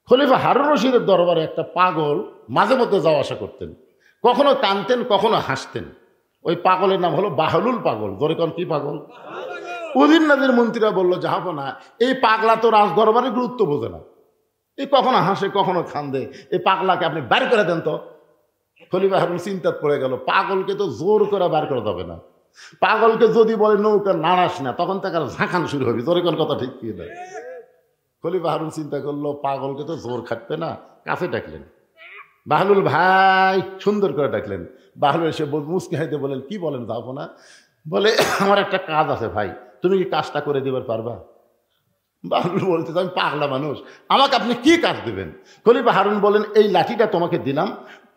খলিফা হারুন রশিদের দরবারে একটা পাগল মাঝে মধ্যে যাওয়া আসা করতেন, কখনো কাঁদতেন কখনো হাসতেন। ওই পাগলের নাম হলো বাহলুল পাগল। ধরে কোন কি পাগল? উজির নাজির মন্ত্রীরা বললো, যাহাবো না, এই পাগলা তো রাজ দরবারের গুরুত্ব বোঝে না, এই কখনো হাসে কখনো কান্দে, এই পাগলাকে আপনি বের করে দেন তো। খলিফা হারুন চিন্তাত পড়ে গেল, পাগলকে তো জোর করে বের করা যাবে না, পাগলকে যদি বলে নৌকা নাড়াস না, তখন তাকে ঝাঁকান শুরু হবে। জোরে কোন কথা ঠিক কি না? খলিফা হারুন চিন্তা করলো, পাগলকে তো জোর খাটবে না, কাছে ডাকলেন, বাহলুল ভাই, সুন্দর করে ডাকলেন। বাহলুল এসে মুসকি হাইতে বলেন, কি বলেন যাবো না? বলে, আমার একটা কাজ আছে ভাই, তুমি কি কাজটা করে দিবার পারবা? বাহলুল বলতে, আমি পাগলা মানুষ, আমাকে আপনি কি কাজ দেবেন? খলিফা হারুন বলেন, এই লাঠিটা তোমাকে দিলাম,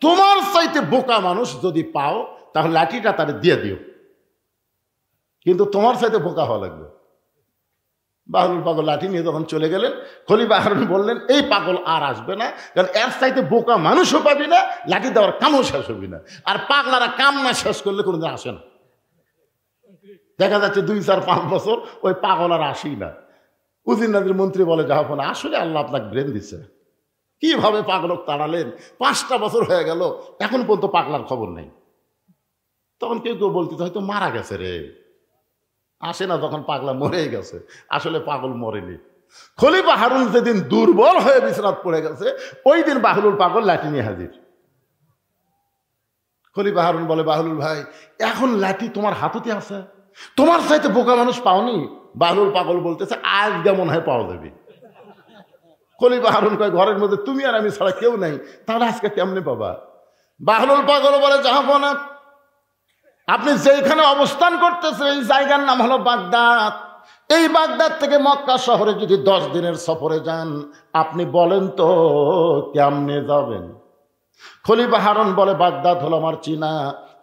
তোমার চাইতে বোকা মানুষ যদি পাও তাহলে লাঠিটা তারে দিয়ে দিও, কিন্তু তোমার চাইতে বোকা হওয়া লাগবে। বাহলুল পাগল লাঠি নিয়ে যখন চলে গেলেন, খলিফা হারুন বললেন, এই পাগল আর আসবে না, কারণ এর চাইতে বোকা মানুষও পাবি না, লাঠি দেওয়ার কামও শেষ হবি না। আর পাগলারা কাম না শেষ করলে কোনোদিন আসে না। দেখা যাচ্ছে 2-4-5 বছর ওই পাগল আর আসেই না। উজির নাজির মন্ত্রী বলে, যাহো না, আসলে আল্লাহ আপনাকে ব্রেন দিচ্ছে, কিভাবে পাগলক তাড়ালেন, 5টা বছর হয়ে গেল, এখন পর্যন্ত পাগলার খবর নেই। তখন কেউ কেউ বলতে, হয়তো মারা গেছে রে, আসে না যখন পাগলা মরেই গেছে। আসলে পাগল মরেনি। খলিফা হারুন যেদিন দুর্বল হয়ে বিছরাত পড়ে গেছে, ওই দিন বাহলুল পাগল লাঠি নিয়ে হাজির। খলিফা হারুন বলে, বাহলুল ভাই, এখন লাঠি তোমার হাততে আছে, তোমার চাইতে বোকা মানুষ পাওনি? বাহলুল পাগল বলতেছে, আজ যেমন হয় পাওয়া যাবে। খলিফা হারুন কয়, ঘরের মধ্যে তুমি আর আমি ছাড়া কেউ নাই, তাহলে আজকে কেমনে পাবা? বাহলুল পাগল বলে, যাহবো না, আপনি যেখানে অবস্থান করতেছেন এই জায়গার নাম হলো বাগদাদ। এই বাগদাদ থেকে মক্কা শহরে যদি 10 দিনের সফরে যান, আপনি বলেন তো কেমনে যাবেন? খলিফা হারুন বলে, বাগদাদ হলো আমার চিনা,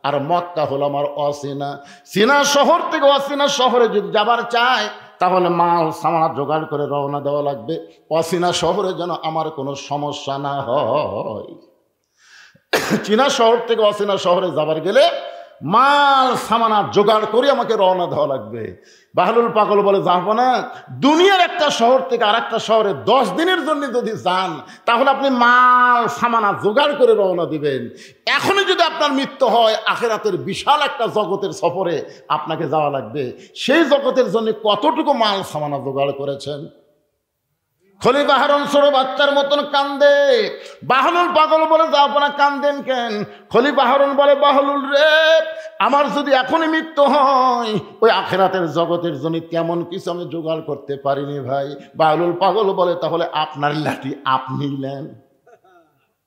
আর মক্কা হলো আমার অচেনা। চীনা শহর থেকে অচেনা শহরে যদি যাবার চায়, তাহলে মাল সামানা জোগাড় করে রওনা দেওয়া লাগবে, অচেনা শহরে যেন আমার কোনো সমস্যা না হয়। চীনা শহর থেকে অচেনা শহরে যাবার গেলে মাল সামানা জোগাড় করে আমাকে রওনা দেওয়া লাগবে। বাহলুল পাগল বলে, যাবো না, দুনিয়ার একটা শহর থেকে আর একটা শহরে 10 দিনের জন্য যদি যান, তাহলে আপনি মাল সামানা জোগাড় করে রওনা দিবেন। এখনই যদি আপনার মৃত্যু হয়, আখিরাতের বিশাল একটা জগতের সফরে আপনাকে যাওয়া লাগবে, সেই জগতের জন্য কতটুকু মাল সামানা জোগাড় করেছেন? খলিফা হারুন ছোট বাচ্চার মতন কান্দে। বাহলুল পাগল বলে, যাবো না, কান্দেন কেন? খলিফা হারুন বলে, বাহলুল রে, আমার যদি এখনই মৃত্যু হয়, ওই আখিরাতের জগতের জন্য তেমন কিছু আমি জোগাড় করতে পারিনি ভাই। বাহলুল পাগল বলে, তাহলে আপনার লাঠি আপনি নেন।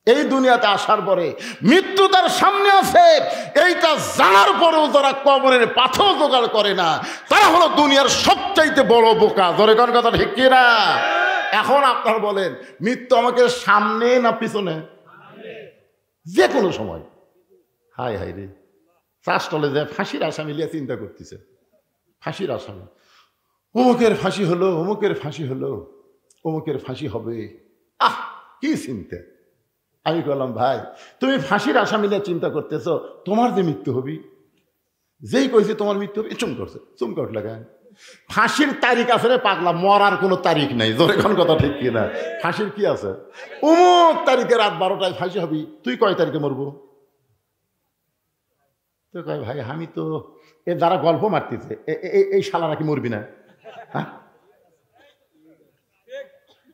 এই দুনিয়াতে আসার পরে মৃত্যু তার সামনে আছে, এইটা জানার পরেও যারা কবরের পাথর জোগাড় করে না, তারা হলো দুনিয়ার সবচাইতে বড় বোকা। ধরে কোন কথা ঠিক কিনা? এখন আপনার বলেন, মৃত্যু আমাকে সামনে না পিছনে? যে কোনো সময়। হাই হাই রে, চাষটলে যে ফাঁসির আসামি লিয়ে চিন্তা করতেছে, ফাঁসির আসামি, অমুকের ফাঁসি হলো, অমুকের ফাঁসি হলো, অমুকের ফাঁসি হবে। আহ, কি চিন্তা! আমি বললাম, ভাই, তুমি ফাঁসির আসামি নিয়ে চিন্তা করতেছ, তোমার যে মৃত্যু হবি, যেই কইছে তোমার মৃত্যু হবে, চুম করছে, চুম কট লাগায়। ফাঁসির তারিখ আছে রে পাগলা, মরার কোনো তারিখ নাই। জোরে কোন কথা ঠিক কিনা? ফাঁসির কি আছে? অমুক তারিখে রাত 12টায় ফাঁসি হবি, তুই কয় তারিখে মরবো? তো কয়, ভাই, আমি তো এর দ্বারা গল্প মারতেছে, এই শালা নাকি মরবি না? হ্যাঁ,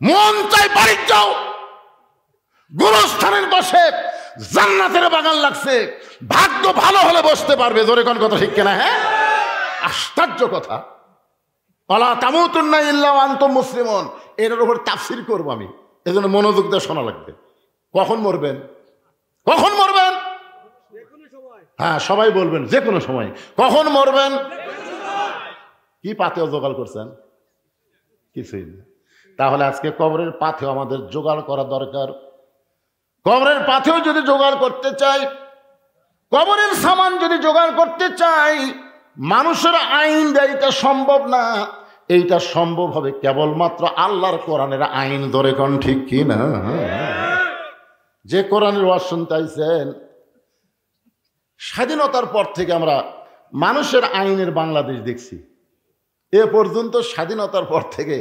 মন চাই বাড়ি যাও, গুরুস্থানের বসে জান্নাতের বাগান লাগছে, ভাগ্য ভালো হলে বসতে পারবে। জোরে কোন কথা ঠিক কিনা? হ্যাঁ, আশ্চর্য কথা। ওয়ালা তামুতুন্না ইল্লা ওয়া আনতুম মুসলিমুন, এর উপর তাফসীর করব আমি, এজন্য মনোযোগ দিয়ে শোনা লাগবে। কখন মরবেন? কখন মরবেন? হ্যাঁ, সবাই বলবেন যে কোনো সময়। কখন মরবেন? কি পাথেও জোগাড় করছেন? কিছুই না। তাহলে আজকে কবরের পাথেও আমাদের জোগাড় করা দরকার। কবরের পাথেও যদি জোগাড় করতে চাই, কবরের সামান যদি জোগাড় করতে চাই, মানুষের আইন দেয় এটা সম্ভব না। এইটা সম্ভব হবে কেবলমাত্র আল্লাহর কোরআনের আইন। ধরে কোন ঠিক কি না? যে কোরআনের ওয়াজ শুনতে আইছেন, স্বাধীনতার পর থেকে আমরা মানুষের আইনের বাংলাদেশ দেখছি। এ পর্যন্ত স্বাধীনতার পর থেকে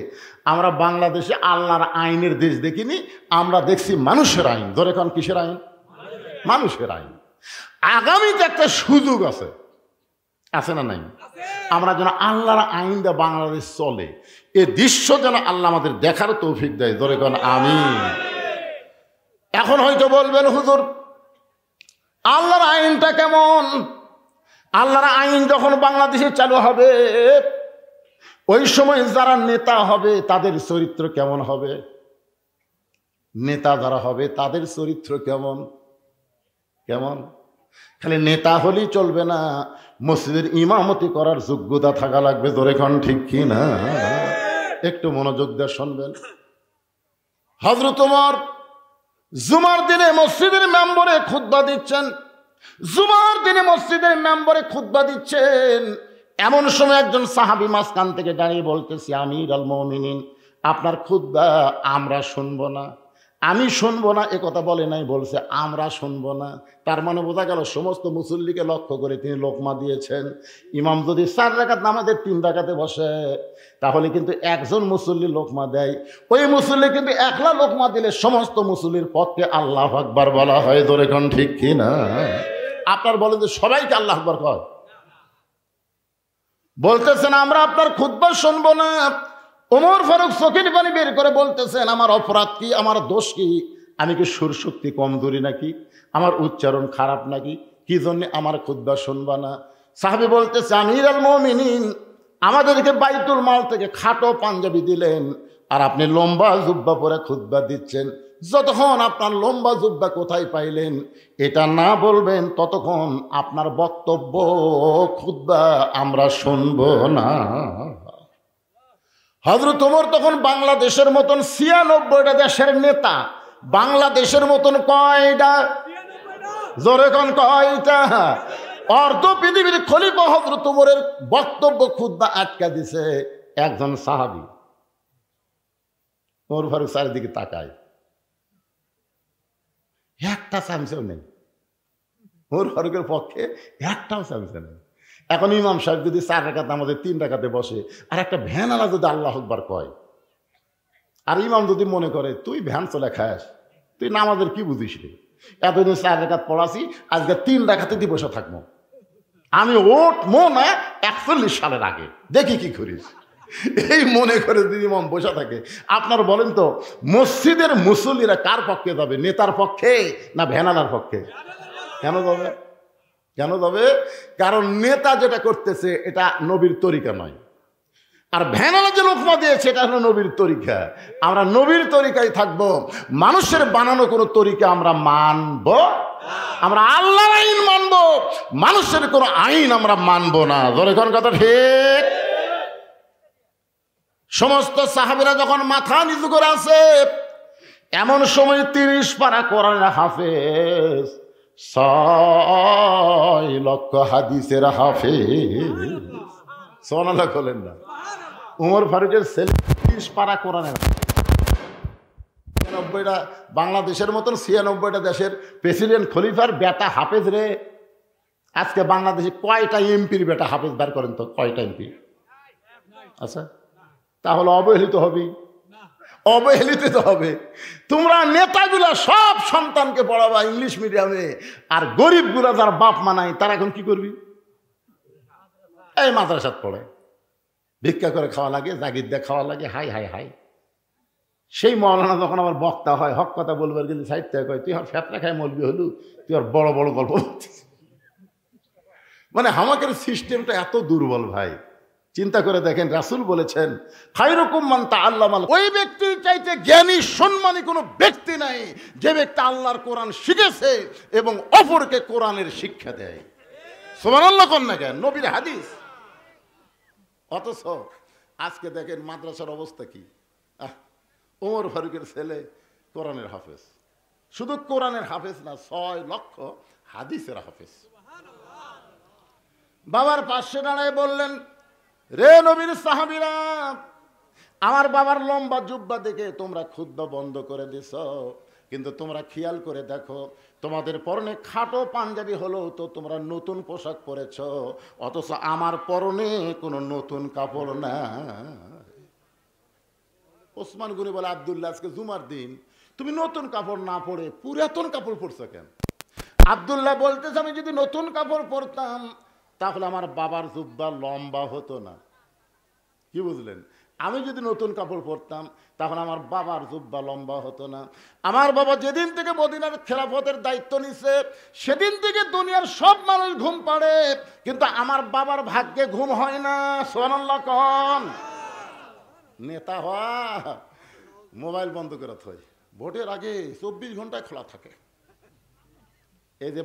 আমরা বাংলাদেশে আল্লাহর আইনের দেশ দেখিনি, আমরা দেখছি মানুষের আইন। ধরে কোন কিসের আইন? মানুষের আইন। আগামীতে একটা সুযোগ আছে, আছে না নাই? আমরা যেন আল্লাহর আইন দিয়ে বাংলাদেশ চলে, এ দৃশ্য যেন আল্লাহ আমাদের দেখার তৌফিক দেয়। ধরে কোন আমিন। এখন হয়তো বলবেন হুজুর আল্লাহর আইনটা কেমন? আল্লাহর আইন যখন বাংলাদেশে চালু হবে ওই সময় যারা নেতা হবে তাদের চরিত্র কেমন হবে? নেতা যারা হবে তাদের চরিত্র কেমন কেমন? খালি নেতা হলেই চলবে না, মসজিদের ইমামতি করার যোগ্যতা থাকা লাগবে। ধরে কোন ঠিক কি না? একটু মনোযোগ দিয়ে শুনবেন। হযরত ওমর জুমার দিনে মসজিদের মেম্বরে খুতবা দিচ্ছেন, জুমার দিনে মসজিদের মেম্বরে খুতবা দিচ্ছেন। এমন সময় একজন সাহাবী মাঝখান থেকে দাঁড়িয়ে বলতেছে, আমিরুল মুমিনিন, আপনার খুতবা আমরা শুনবো না। আমি শুনবো না এ কথা বলে নাই, বলছে আমরা শুনবো না। তার মানে বোঝা গেল সমস্ত মুসল্লিকে লক্ষ্য করে তিনি লোকমা দিয়েছেন। ইমাম যদি 4 রাকাত নামাজের 3 রাকাতে বসে তাহলে কিন্তু একজন মুসল্লি লোকমা দেয়, ওই মুসল্লি কিন্তু একলা লোকমা দিলে সমস্ত মুসল্লির পক্ষে আল্লাহু আকবার বলা হয়। ধরে কোন ঠিক কি না? আপনার বলেন যে সবাইকে আল্লাহু আকবার কয়? বলতেছেন আমরা আপনার খুতবা শুনবো না। ওমর ফারুক চোখের পানি বের করে বলতেছেন, আমার অপরাধ কি? আমার দোষ কি? আমি কি সুরশক্তি কমজোরি নাকি? আমার উচ্চারণ খারাপ নাকি? কি জন্য আমার খুতবা শুনবা না? সাহাবী বলতেছে, আমিরুল মুমিনিন, আমাদেরকে বাইতুল মাল থেকে খাটো পাঞ্জাবি দিলেন আর আপনি লম্বা জুব্বা পরে খুতবা দিচ্ছেন। যতক্ষণ আপনার লম্বা জুব্বা কোথায় পাইলেন এটা না বলবেন ততক্ষণ আপনার বক্তব্য খুতবা আমরা শুনবো না। হযরত ওমর তখন বাংলাদেশের মতন 96টা দেশের নেতা, বাংলাদেশের মতন কয়টা? জোরে কোন কয়টা? অর্ধ পৃথিবীর খলিফা হযরত ওমরের বক্তব্য খুতবা আটকা দিছে একজন সাহাবী। ওমর ফারুক চারিদিকে তাকায়, একটা চামচেও নেই। ওমর ফারুকের পক্ষে একটাও চামচে নেই। এখন ইমাম সাহেব যদি 4 রাকাত আমাদের 3 রাকাতে বসে আর একটা ভ্যানওয়ালা যদি আল্লাহু আকবার কয়, আর ইমাম যদি মনে করে তুই ভ্যান চলে খাস, তুই নামাজের কি বুঝিস রে, এতদিন 4 রাকাত পড়াছি, আজকে 3 রাকাতে দিয়ে বসে থাকবো, আমি ওঠবো না 41 সালের আগে, দেখি কি করিস, এই মনে করে যদি ইমাম বসে থাকে, আপনার বলেন তো মসজিদের মুসল্লিরা কার পক্ষে যাবে? নেতার পক্ষে না ভ্যানওয়ালার পক্ষে? কেন যাবে? কেন যাবে? কারণ নেতা যেটা করতেছে এটা নবীর তরিকা নয়, আর ভ্যানওয়ালা যে লোকমা দিয়েছে এটা হলো নবীর তরিকা। আমরা নবীর তরিকায় থাকবো, মানুষের বানানো কোনো তরিকা আমরা মানব, আমরা আল্লাহর আইন মানব, মানুষের কোনো আইন আমরা মানব না। ধরে কোন কথা ঠিক? সমস্ত সাহাবীরা যখন মাথা নিচু করে আছে এমন সময় 30 পারা কোরআনের হাফেজ, 6 লক্ষ হাদিসের হাফেজ, সুবহানাল্লাহ বলেন না, ওমর ফারুকের ছেলে 30 পারা কোরআনের 90টা বাংলাদেশের মতন 96টা দেশের প্রেসিডেন্ট খলিফার বেটা হাফেজ রে। আজকে বাংলাদেশে কয়টা এমপির বেটা হাফেজ বার করেন তো? কয়টা এমপি? আচ্ছা, তাহলে অবহেলিত হবে, অবহেলিত হবে। তোমরা নেতাগুলা সব সন্তানকে পড়াবা ইংলিশ মিডিয়ামে, আর গরিবগুলা যার বাপ মা নাই তারা এখন কি করবি? এই মাদ্রাসাত পড়ে, ভিক্ষা করে খাওয়া লাগে, জাগির দিয়ে খাওয়া লাগে, হাই হাই হাই। সেই মৌলানা যখন আমার বক্তা হয়, হক কথা বলবার গেলে সাইড থেকে কয়, তুই আমার ফেতনা খাই মলবি হলু, তুই আর বড় বড় গল্প বলছিস। মানে আমাদের সিস্টেমটা এত দুর্বল ভাই। চিন্তা করে দেখেন, রাসূল বলেছেন খায়রুকুম মান তাআল্লামাল, ওই ব্যক্তির চাইতে জ্ঞানী সম্মানী কোনো ব্যক্তি নাই যে ব্যক্তি আল্লাহর কোরআন শিখেছে এবং অপরকে কোরআনের শিক্ষা দেয়। সুবহানাল্লাহ কোন না কেন? নবীর হাদিস। অথচ আজকে দেখেন মাদ্রাসার অবস্থা কি। ওমর ফারুকের ছেলে কোরআনের হাফেজ, শুধু কোরআনের হাফেজ না, 6 লক্ষ হাদিসের হাফেজ। বাবার পাশে দাঁড়ায় বললেন, রে নবীর সাহাবীরা, আমার বাবার লম্বা জুব্বা দেখে তোমরা ক্ষুদ্র বন্ধ করে দিছ, কিন্তু তোমরা খেয়াল করে দেখো তোমাদের পরনে খাটো পাঞ্জাবি হলো তো তোমরা নতুন পোশাক পরেছ, অথচ আমার পরনে কোনো নতুন কাপড় না। ওসমান গনি বলে, আব্দুল্লাহ আজকে জুমার দিন, তুমি নতুন কাপড় না পরে পুরাতন কাপড় পরছো কেন? আব্দুল্লাহ বলতেছে, আমি যদি নতুন কাপড় পরতাম তাহলে আমার বাবার জুব্বা লম্বা হতো না। কি বুঝলেন? আমি যদি নতুন কাপড় পরতাম তখন আমার বাবার জুব্বা লম্বা হতো না। আমার বাবা যেদিন থেকে মদিনার খেলাফতের দায়িত্ব নিছে সেদিন থেকে দুনিয়ার সব মানুষ ঘুম পাড়ে, কিন্তু আমার বাবার ভাগ্যে ঘুম হয় না। সুবহানাল্লাহ কোন। নেতা হওয়া মোবাইল বন্ধ করে থয়, ভোটের আগে 24 ঘন্টায় খোলা থাকে। এই যে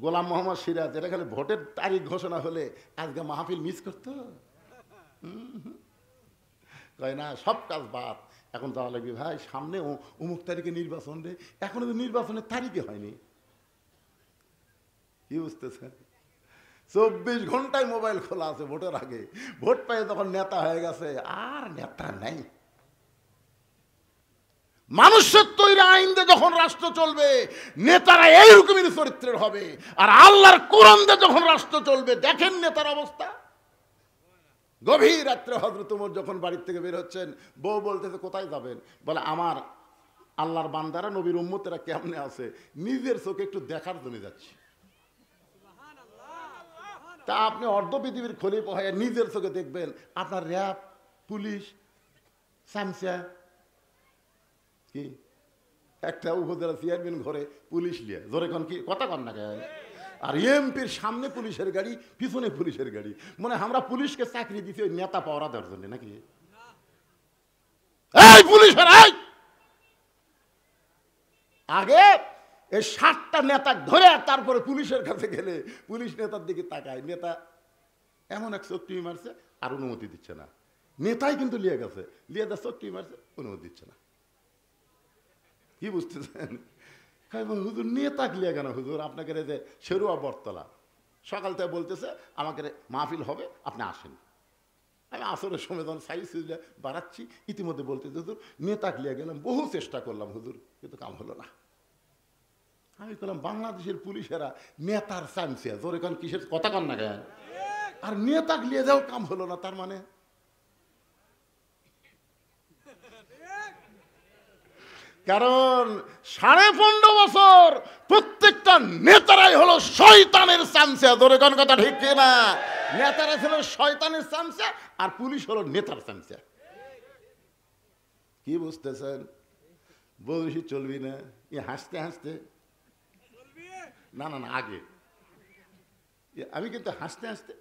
গোলাম মোহাম্মদ সিরাজ, এটা খালি ভোটের তারিখ ঘোষণা হলে আজকে মাহফিল মিস করতো, তাই না? সব কাজ বাদ, এখন যাওয়া লাগবে ভাই সামনে অমুক তারিখে নির্বাচন রে, এখনো তো নির্বাচনের তারিখে হয়নি। কি বুঝতেছেন? 24 ঘন্টায় মোবাইল খোলা আছে ভোটের আগে, ভোট পেয়ে তখন নেতা হয়ে গেছে, আর নেতা নাই। মানুষের তৈরি আইন দিয়ে যখন রাষ্ট্র চলবে নেতারা এইরকমই চরিত্রের হবে, আর আল্লাহর কোরআন দিয়ে যখন রাষ্ট্র চলবে দেখেন নেতার অবস্থা। গভীর রাত্রে হযরত ওমর যখন বাড়ির থেকে বের হচ্ছেন, বউ বলতেছে কোথায় যাবেন? বলে আমার আল্লাহর বান্দারা নবীর উম্মতেরা কেমনে আছে নিজের চোখে একটু দেখার জন্য যাচ্ছি। তা আপনি অর্ধ পৃথিবীর খলিফা হয়ে নিজের চোখে দেখবেন আপনার র্যাব, পুলিশ, সামসা কি একটা উপজেলা চেয়ারম্যান ঘরে পুলিশ লিয়ে জোরে কোন, কি কথা কন না কেন? আর এমপির সামনে পুলিশের গাড়ি, পিছনে পুলিশের গাড়ি। মানে আমরা পুলিশকে চাকরি দিতে ওই নেতা পাওয়া দেওয়ার জন্য নাকি? এই পুলিশের আগে এই 7টা নেতা ধরে তারপরে পুলিশের কাছে গেলে পুলিশ নেতার দিকে তাকায়, নেতা এমন এক চোখটি মারছে আর অনুমতি দিচ্ছে না। নেতাই কিন্তু লিয়ে গেছে, লিয়ে দা চোখটি মারছে, অনুমতি দিচ্ছে না। কি বুঝতেছেন? হুজুর নেতা লিয়ে কেন হুজুর? আপনাকে যে শেরুয়া বটতলা সকাল থেকে বলতেছে আমাকে মাহফিল হবে, আপনি আসেন। আমি আসরের সময় যখন সাইজ বাড়াচ্ছি ইতিমধ্যে বলতেছে হুজুর নেতা লিয়ে গেলাম, বহু চেষ্টা করলাম হুজুর, কিন্তু কাম হলো না। আমি বললাম বাংলাদেশের পুলিশেরা নেতার চান্সে জোরে কান, কিসের কথা কন না কেন? আর নেতা লিয়ে যাও কাম হলো না, তার মানে কারণ 15.5 বছর প্রত্যেকটা নেতারাই হলো শয়তানের চামচা। জোরে কোন কথা ঠিক না? নেতারা ছিল শয়তানের চামচা আর পুলিশ হলো নেতার চামচা। কি বুঝতেছেন? বলছি চলবি না, হাসতে হাসতে না না না আগে আমি কিন্তু হাসতে হাসতে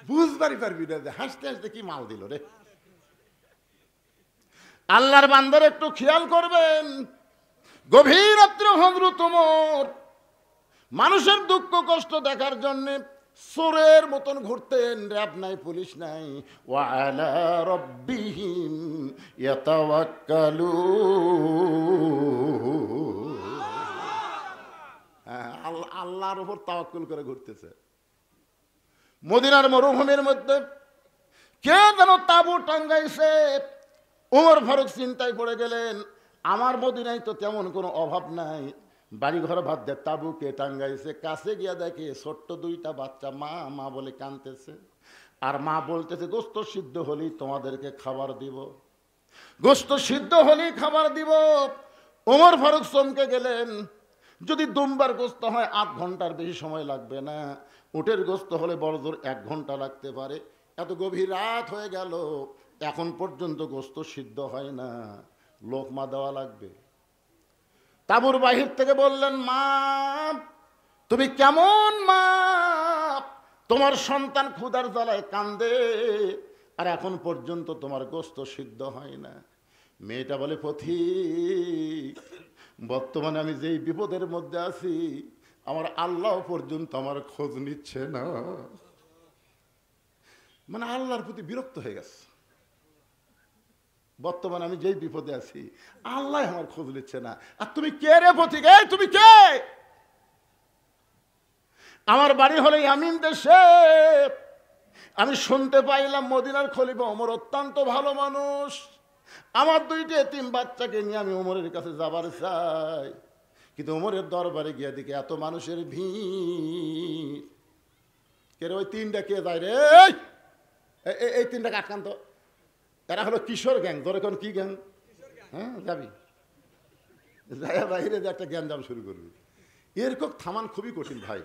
বুঝবারই পারবি না যে হাসতে হাসতে কি মাল দিল রে। আল্লাহর বান্দার একটু খেয়াল করবেন, গভীর রাত্রে হযরত ওমর মানুষের দুঃখ কষ্ট দেখার জন্য চোরের মতন ঘুরতেন। র‍্যাব নাই, পুলিশ নাই। ওয়া আলা রাব্বিহিম ইয়াতাওয়াক্কালুন, আল্লাহর উপর তাওয়াক্কুল করে ঘুরতেছে। মদিনার মরুভূমির মধ্যে কে যেন তাঁবু টাঙ্গাইছে। ওমর ফারুক চিন্তায় পড়ে গেলেন, আমার মদিনায় তো তেমন কোনো অভাব নাই, বাড়ি ঘর ভাত দেয়, তাঁবু কে টাঙ্গাইছে? কাছে গিয়া দেখে ছোট্ট 2টা বাচ্চা মা মা বলে কাঁদতেছে, আর মা বলতেছে গোস্ত সিদ্ধ হলেই তোমাদেরকে খাবার দিব, গোস্ত সিদ্ধ হলেই খাবার দিব। ওমর ফারুক চমকে গেলেন, যদি দুম্বার গোস্ত হয় 8 ঘন্টার বেশি সময় লাগবে না, উটের গোস্ত হলে বড় জোর 1 ঘন্টা লাগতে পারে। এত গভীর রাত হয়ে গেল, এখন পর্যন্ত গোস্ত সিদ্ধ হয় না, লোকমা দেওয়া লাগবে। তাঁবুর বাহির থেকে বললেন, মা তুমি কেমন মা? তোমার সন্তান ক্ষুধার জ্বালায় কান্দে আর এখন পর্যন্ত তোমার গোস্ত সিদ্ধ হয় না। মেয়েটা বলে, পথিক বর্তমানে আমি যেই বিপদের মধ্যে আছি আমার আল্লাহ পর্যন্ত আমার খোঁজ নিচ্ছে না। মানে আল্লাহর প্রতি বিরক্ত হয়ে গেছে। বর্তমানে আমি যেই বিপদে আছি আল্লাহ আমার খোঁজ নিচ্ছে না, আর তুমি কে রে পথিক? তুমি কে? আমার বাড়ি হলো ইয়ামিন দেশে, আমি শুনতে পাইলাম মদিনার খলিফা ওমর অত্যন্ত ভালো মানুষ, আমার দুইটা এতিম বাচ্চাকে নিয়ে আমি ওমরের কাছে যাবার চাই, কিন্তু ওমরের দরবারে গিয়ে দেখি এত মানুষের ভিড়। কে রে ওই তিনটা কে যায় রে? এই তিনটা কাটকান্ত, এরা হলো কিশোর গ্যাং। ধরে কোন কি গ্যাং? হ্যাঁ যাবি যাই বাইরে যে একটা জ্ঞান জাম শুরু করবি, এরকম থামান খুবই কঠিন ভাই।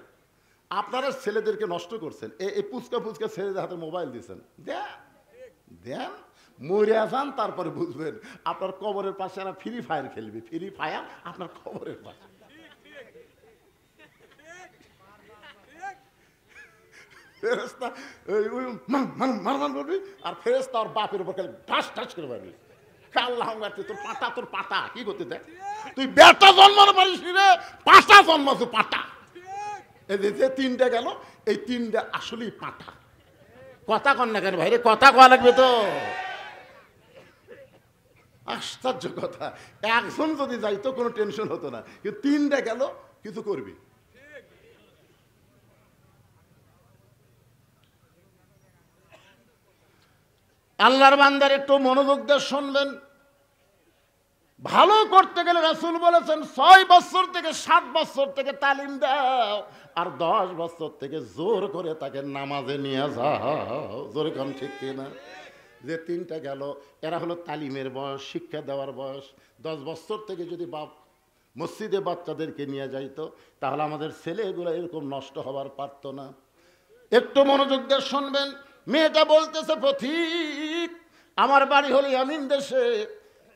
আপনারা ছেলেদেরকে নষ্ট করছেন, এই পুচকা পুচকা ছেলেদের হাতে মোবাইল দিয়েছেন, দেন মরে যান, তারপরে বুঝবেন। আপনার কবরের পাশে এরা ফ্রি ফায়ার খেলবে, ফ্রি ফায়ার আপনার কবরের পাশে। ফেরেস্তা মারমান করবি, আর ফেরেস্তা ওর বাপের উপর খেলে ঠাস ঠাস করে পারবি। আল্লাহ তোর পাটা কি করতে দেখ, তুই বেটা জন্মানো পারিস রে, পাটা জন্মাছো পাটা। এই যে তিনটা গেল, এই তিনটা আসলেই পাটা। কথা কন না কেন ভাই রে, কথা কয়া লাগবে তো। আশ্চর্য কথা, একজন যদি যাইতো কোনো টেনশন হতো না, কিন্তু তিনটা গেল কিছু করবি। আল্লাহর বান্দার একটু মনোযোগ দিয়ে শুনবেন। ভালো করতে গেলে রাসূল বলেছেন 6 বছর থেকে 7 বছর থেকে তালিম দাও, আর 10 বছর থেকে জোর করে তাকে নামাজে নিয়ে যাও। জোরে কম ঠিক কিনা? যে তিনটা গেল, এরা হলো তালিমের বয়স, শিক্ষা দেওয়ার বয়স। 10 বছর থেকে যদি বাপ মসজিদে বাচ্চাদেরকে নিয়ে যাইতো, তাহলে আমাদের ছেলেগুলো এরকম নষ্ট হবার পারত না। একটু মনোযোগ দিয়ে শুনবেন। মেয়েটা বলতেছে, পথিক আমার বাড়ি হলো ইয়ামিন দেশে,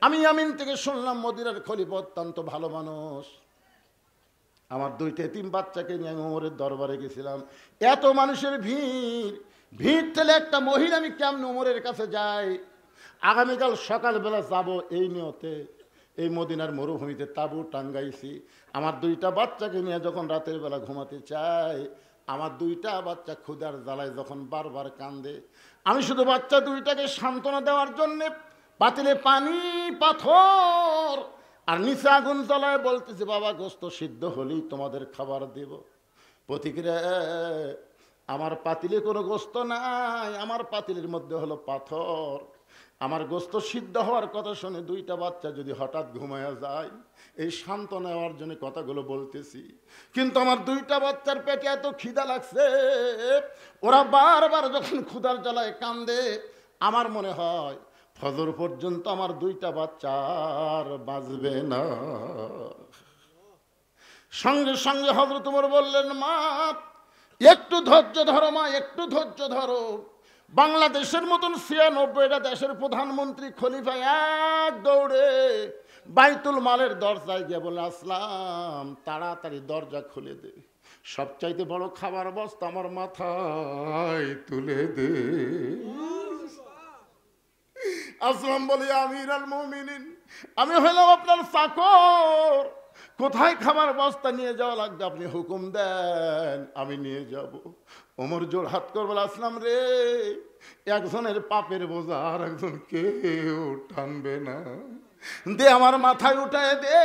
আমি ইয়ামিন থেকে শুনলাম মদিনার খলিফা অত্যন্ত ভালো মানুষ, আমার দুইটা এতিম বাচ্চাকে নিয়ে আমি ওমরের দরবারে গেছিলাম। এত মানুষের ভিড় ঠেলে একটা মহিলা আমি কেমন ওমরের কাছে যাই? আগামীকাল সকালবেলা যাব এই নিয়তে এই মদিনার মরুভূমিতে তাঁবু টাঙ্গাইছি। আমার দুইটা বাচ্চাকে নিয়ে যখন রাতের বেলা ঘুমাতে চাই, আমার দুইটা বাচ্চা ক্ষুধার জ্বালায় যখন বারবার কান্দে, আমি শুধু বাচ্চা দুইটাকে সান্ত্বনা দেওয়ার জন্যে পাতিলে পানি পাথর আর নিচে আগুন জ্বালায় বলতেছে, বাবা গোস্ত সিদ্ধ হলেই তোমাদের খাবার দেব। প্রতিক্রিয়া, আমার পাতিলে কোনো গোস্ত নাই, আমার পাতিলের মধ্যে হলো পাথর। আমার গোস্ত সিদ্ধ হওয়ার কথা শুনে দুইটা বাচ্চা যদি হঠাৎ ঘুমায়া যায়, এই শান্ত নেওয়ার জন্য কথাগুলো বলতেছি। কিন্তু আমার দুইটা বাচ্চার পেটে এত খিদা লাগছে, ওরা বারবার যখন ক্ষুধার জ্বালায় কান্দে, আমার মনে হয় ফজর পর্যন্ত আমার দুইটা বাচ্চার বাঁচবে না। সঙ্গে সঙ্গে হযরত ওমর বললেন, মা একটু ধৈর্য ধরো, মা একটু ধৈর্য ধরো। বাংলাদেশের মতন ৯৬টা দেশের প্রধানমন্ত্রী খলিফা এক দৌড়ে বাইতুল মালের দরজায় গিয়ে বলে, আসলাম তাড়াতাড়ি দরজা খুলে দে, সবচাইতে বড় খাবার বস্তা আমার মাথায় তুলে দে। আসলাম বলে, আমিরুল মুমিনিন, আমি হলাম আপনার চাকর, কোথায় খাবার বস্তা নিয়ে যাওয়া লাগবে আপনি হুকুম দেন, আমি নিয়ে যাব। ওমর জোর হাত করে বলে, আসলাম রে, একজনের পাপের বোঝা আর একজন কেউ টানবে না, দে আমার মাথায় উঠায় দে।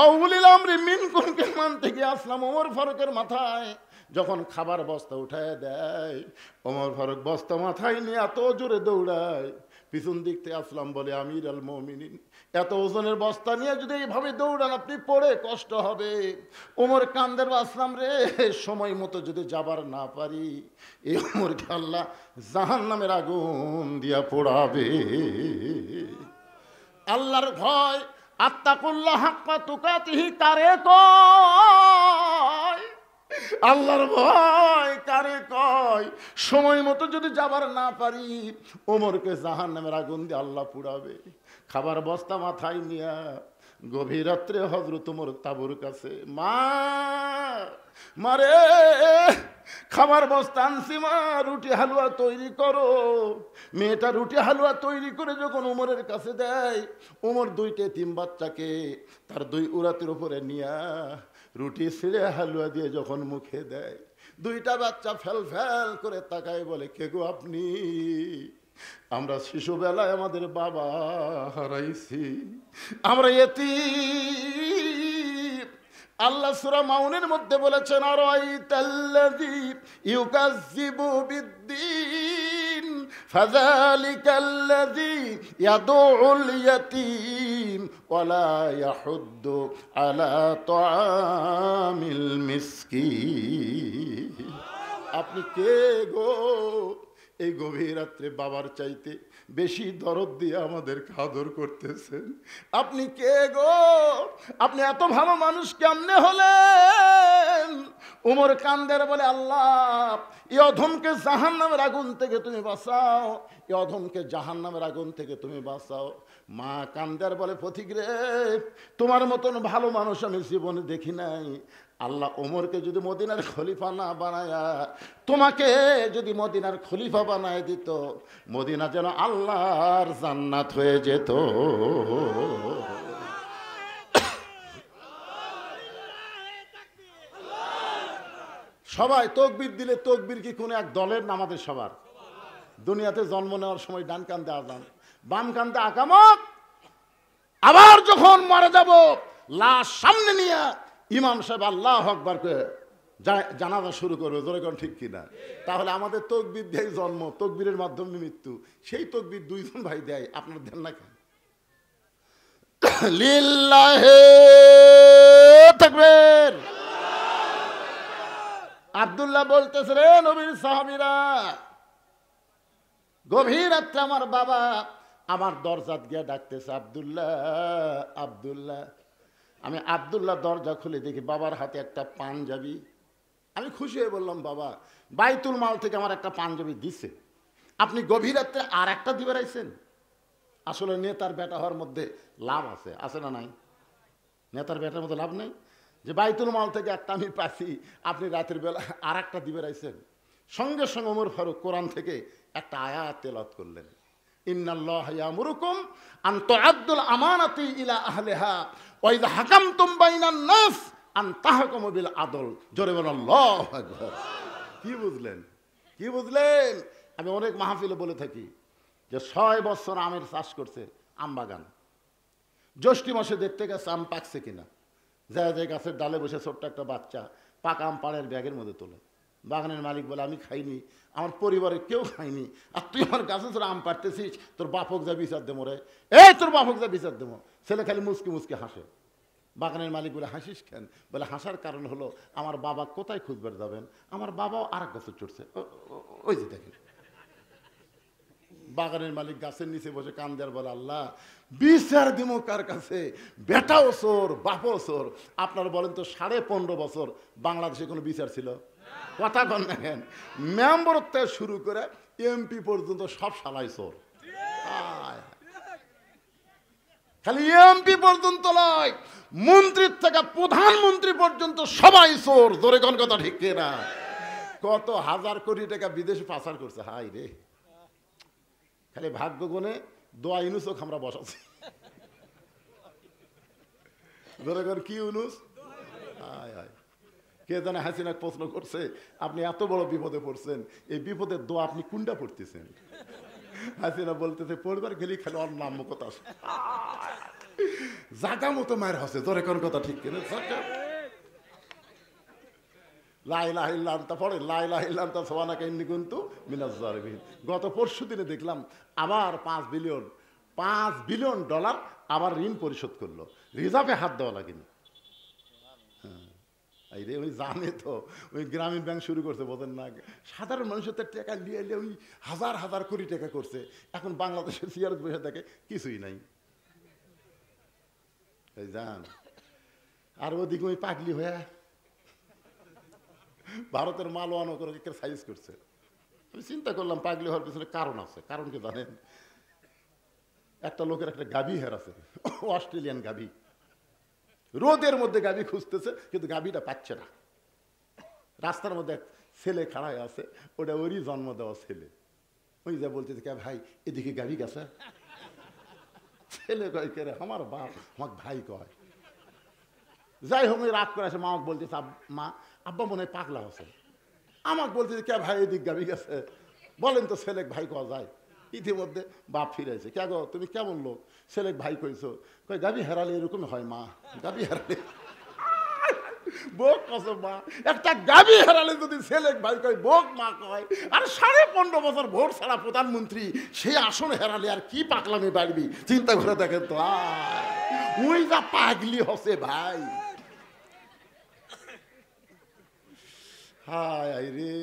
অউলিল আমরি মিনকুমকে মানতে গিয়ে আসলাম ওমর ফারুকের মাথায় যখন খাবার বস্তা উঠায় দেয়, ওমর ফারুক বস্তা মাথায় নিয়ে এত জোরে দৌড়ায়, পিছন দিক থেকে আসলাম বলে, আমিরুল মুমিনিন, এত ওজনের বস্তা নিয়ে যদি এইভাবে দৌড়ান আপনি পড়ে কষ্ট হবে। ওমর কান্দের, আসলাম রে, সময় মতো যদি যাবার না পারি, এই ওমরকে আল্লাহ জাহান্নামের আগুন দিয়া পোড়াবে। আল্লাহর ভয়, আত্তাকুল্লাহ হাক্কা তুকাতিহি কারে কয়? আল্লাহর ভয় কারে কয়? সময় মতো যদি যাবার না পারি, ওমরকে জাহান্নামের আগুন দিয়ে আল্লাহ পুড়াবে। খাবার বস্তা মাথায় নিয়া গভীর রাত্রে হযরত ওমর তাঁবুর কাছে, মারে খাবার বস্তা আনছি মা, রুটি হালুয়া তৈরি করো। মেয়েটা রুটি হালুয়া তৈরি করে যখন ওমরের কাছে দেয়, ওমর দুইটা এতিম বাচ্চাকে তার দুই উরাতের উপরে নিয়া রুটি ছিঁড়ে হালুয়া দিয়ে যখন মুখে দেয়, দুইটা বাচ্চা ফেল ফেল করে তাকায়, বলে, কে গো আপনি? আমরা শিশুবেলায় আমাদের বাবা হারাইছি, আমরা এতিম, আল্লাহ সূরা মাউনের মধ্যে বলেছেন, আরাইতাল্লাযী ইউকাযযিবু বিদ্দীন ফাযালিকাল্লাযী ইয়াদউল ইয়াতীম ওয়া লা ইয়াহুদ্দু আলা তাআমিল মিসকিন। আপনি কে গো? এই গভীর রাত্রে বাবার চাইতে বেশি দরদ দিয়ে আমাদেরকে আদর করতেছেন। আপনি কে গো? আপনি এত ভালো মানুষ কেমনে হলেন? উমর কান্দের বলে, আল্লাহ এই অধমকে জাহান্নামের আগুন থেকে তুমি বাঁচাও, এই অধমকে জাহান্নামের আগুন থেকে তুমি বাঁচাও। মা কান্দের বলে, পথিক রে, তোমার মতন ভালো মানুষ আমি জীবনে দেখি নাই। আল্লাহ ওমরকে যদি মদিনার খলিফা না বানায়া তোমাকে যদি মদিনার খলিফা বানায় দিত, মদিনা যেন আল্লাহর জান্নাত হয়ে যেত। সবাই তকবীর দিলে, তকবীর কি কোনো এক দলের না আমাদের সবার? দুনিয়াতে জন্ম নেওয়ার সময় ডান কান্দে আজান, বাম কান্দে আকামত, আবার যখন মারা যাব লাশ সামনে নিয়ে ইমাম সাহেব আল্লাহু আকবার করে জানাজা শুরু করবে। জোরে কোন ঠিক কিনা? তাহলে আমাদের তকবীর দেয় জন্ম, তকবীরের মাধ্যমে মৃত্যু। সেই তকবীর দুইজন ভাই দেয়, আপনারা দেন না কেন? লিল্লাহি তাকবীর। আব্দুল্লাহ বলতেছে, রে নবীর সাহাবীরা, গভীর রাত্রে আমার বাবা আমার দরজাত গিয়ে ডাকতেছে, আব্দুল্লাহ আব্দুল্লাহ। আমি আব্দুল্লাহ দরজা খুলে দেখি বাবার হাতে একটা পাঞ্জাবি। আমি খুশি হয়ে বললাম, বাবা বাইতুল মাল থেকে আমার একটা পাঞ্জাবি দিছে, আপনি গভীর রাত্রে আর একটা দিবে রাইছেন। আসলে নেতার বেটা হওয়ার মধ্যে লাভ আছে, আছে না নাই? নেতার বেটার মধ্যে লাভ নেই যে বাইতুল মাল থেকে একটা আমি পাইছি, আপনি রাতের বেলা আর একটা দিবে রাইছেন। সঙ্গে সঙ্গে ওমর ফারুক কোরআন থেকে একটা আয়াত তেলাওয়াত করলেন, ইন্নাল্লাহা ইয়ামুরুকুম আন তুআদ্দুল আমানাতি ইলা আহলিহা ওয়া ইযা হাকামতুম বাইনান নাস আন তাহকুমু বিল আদল। জোরে বলেন আল্লাহু আকবার। কি বুঝলেন? কি বুঝলেন? আমি অনেক মাহফিলে বলে থাকি যে 6 বছর আমের চাষ করছে, আম বাগান। জ্যৈষ্ঠী মাসে দেখতে গেছে আম পাকছে কিনা, যায় যায় গাছের ডালে বসে ছোট্ট একটা বাচ্চা পাকা আম পাড়ের ব্যাগের মধ্যে তোলে। বাগানের মালিক বলে, আমি খাইনি, আমার পরিবারের কেউ খায়নি, আর তুই আমার গাছে তোর আম পাড়তেছিস, তোর বাপক যা বিচার দেবো রে, এই তোর বাপক যা বিচার দেবো। ছেলে খালি মুসকি মুসকি হাসে। বাগানের মালিক বলে, হাসিস কেন? বলে, হাসার কারণ হলো আমার বাবা কোথায় খুঁজবার যাবেন, আমার বাবাও আর এক গাছে চড়ছে, ওই যে দেখেন। বাগানের মালিক গাছের নিচে বসে কান্দার বলে, আল্লাহ বিচার দিমো কার কাছে? বেটাও চোর, বাপও চোর। আপনারা বলেন তো 15.5 বছর বাংলাদেশে কোনো বিচার ছিল? কথা কন দেখেন, মেম্বার থেকে শুরু করে এমপি পর্যন্ত সব শালাই চোর। খালি এমপি পর্যন্ত নয়, মন্ত্রীর থেকে প্রধানমন্ত্রী পর্যন্ত সবাই চোর। জোরে কোন কথা ঠিক না? কত হাজার কোটি টাকা বিদেশে পাচার করছে। হাই রে, খালি ভাগ্য গুণে দোয়া ইউনুসও আমরা বসাচ্ছি। ধরে কর কি ইউনুস? হায় হায়, কে জানে হাসিনা প্রশ্ন করছে, আপনি এত বড় বিপদে পড়ছেন, এই বিপদের দোয়া আপনি কোনটা পড়তেছেন? হাসিনা বলতেছে, পড়বার গেলি খালি ওর নাম কথা আসে, জাগা মতো মায়ের হসে। ধরে কোন কথা ঠিক কিনা? গত পরশু দিনে দেখলাম আবার $5 বিলিয়ন আবার ঋণ পরিশোধ করলো। রিজার্ভে হাত দেওয়া লাগেনি। ওই জানে তো, ওই গ্রামীণ ব্যাংক শুরু করছে, বোঝেন না? সাধারণ মানুষের টাকা নিয়ে ওই হাজার হাজার কোটি টাকা করছে। এখন বাংলাদেশের সিআরএস বসে দেখে কিছুই নাই। জান আর ওদিকে ওই পাগলি হয়ে ভারতের মালওয়ানো করে সাইজ করছে। আমি চিন্তা করলাম পাগলি হওয়ার পিছনে কারণ আছে। কারণ কি জানেন? একটা লোকের একটা গাভী হেরাছে, অস্ট্রেলিয়ান গাভী। রোদের মধ্যে গাভী খুঁজতেছে, কিন্তু গাভীটা পাচ্ছে না। রাস্তার মধ্যে এক ছেলে খাড়ায় আছে, ওটা ওরই জন্ম দেওয়া ছেলে। ওই যা বলতেছে, কে ভাই এদিকে গাভী গেছে? ছেলে কয়, কে রে? আমার বাপ, আমার ভাই কয়। যাই হোক, রাত করে আসে, মা আমাকে বলতেছে, মা আব্বা মনে হয় পাগলা আছে। আমাকে বলতেছে, কে ভাই এদিক গাভী গেছে? বলেন তো ছেলে ভাই কওয়া যায়? ইতিমধ্যে বাপ ফিরেছে। কে গো, তুমি কেমন লোক? ছেলে ভাই কইছো? কই গাভী হারালে এরকম হয় মা, গাভী হারালে। বোক কসম মা, একটা গাবি হারালে যদি ছেলে ভাই কয় বোক মা কয়, আর 15.5 বছর ভোট ছাড়া প্রধানমন্ত্রী, সেই আসন হারালে আর কি পাকলামি বাড়বি? চিন্তা করে দেখেন তো। ওই যা পাগলি হসে ভাই, হায় রে,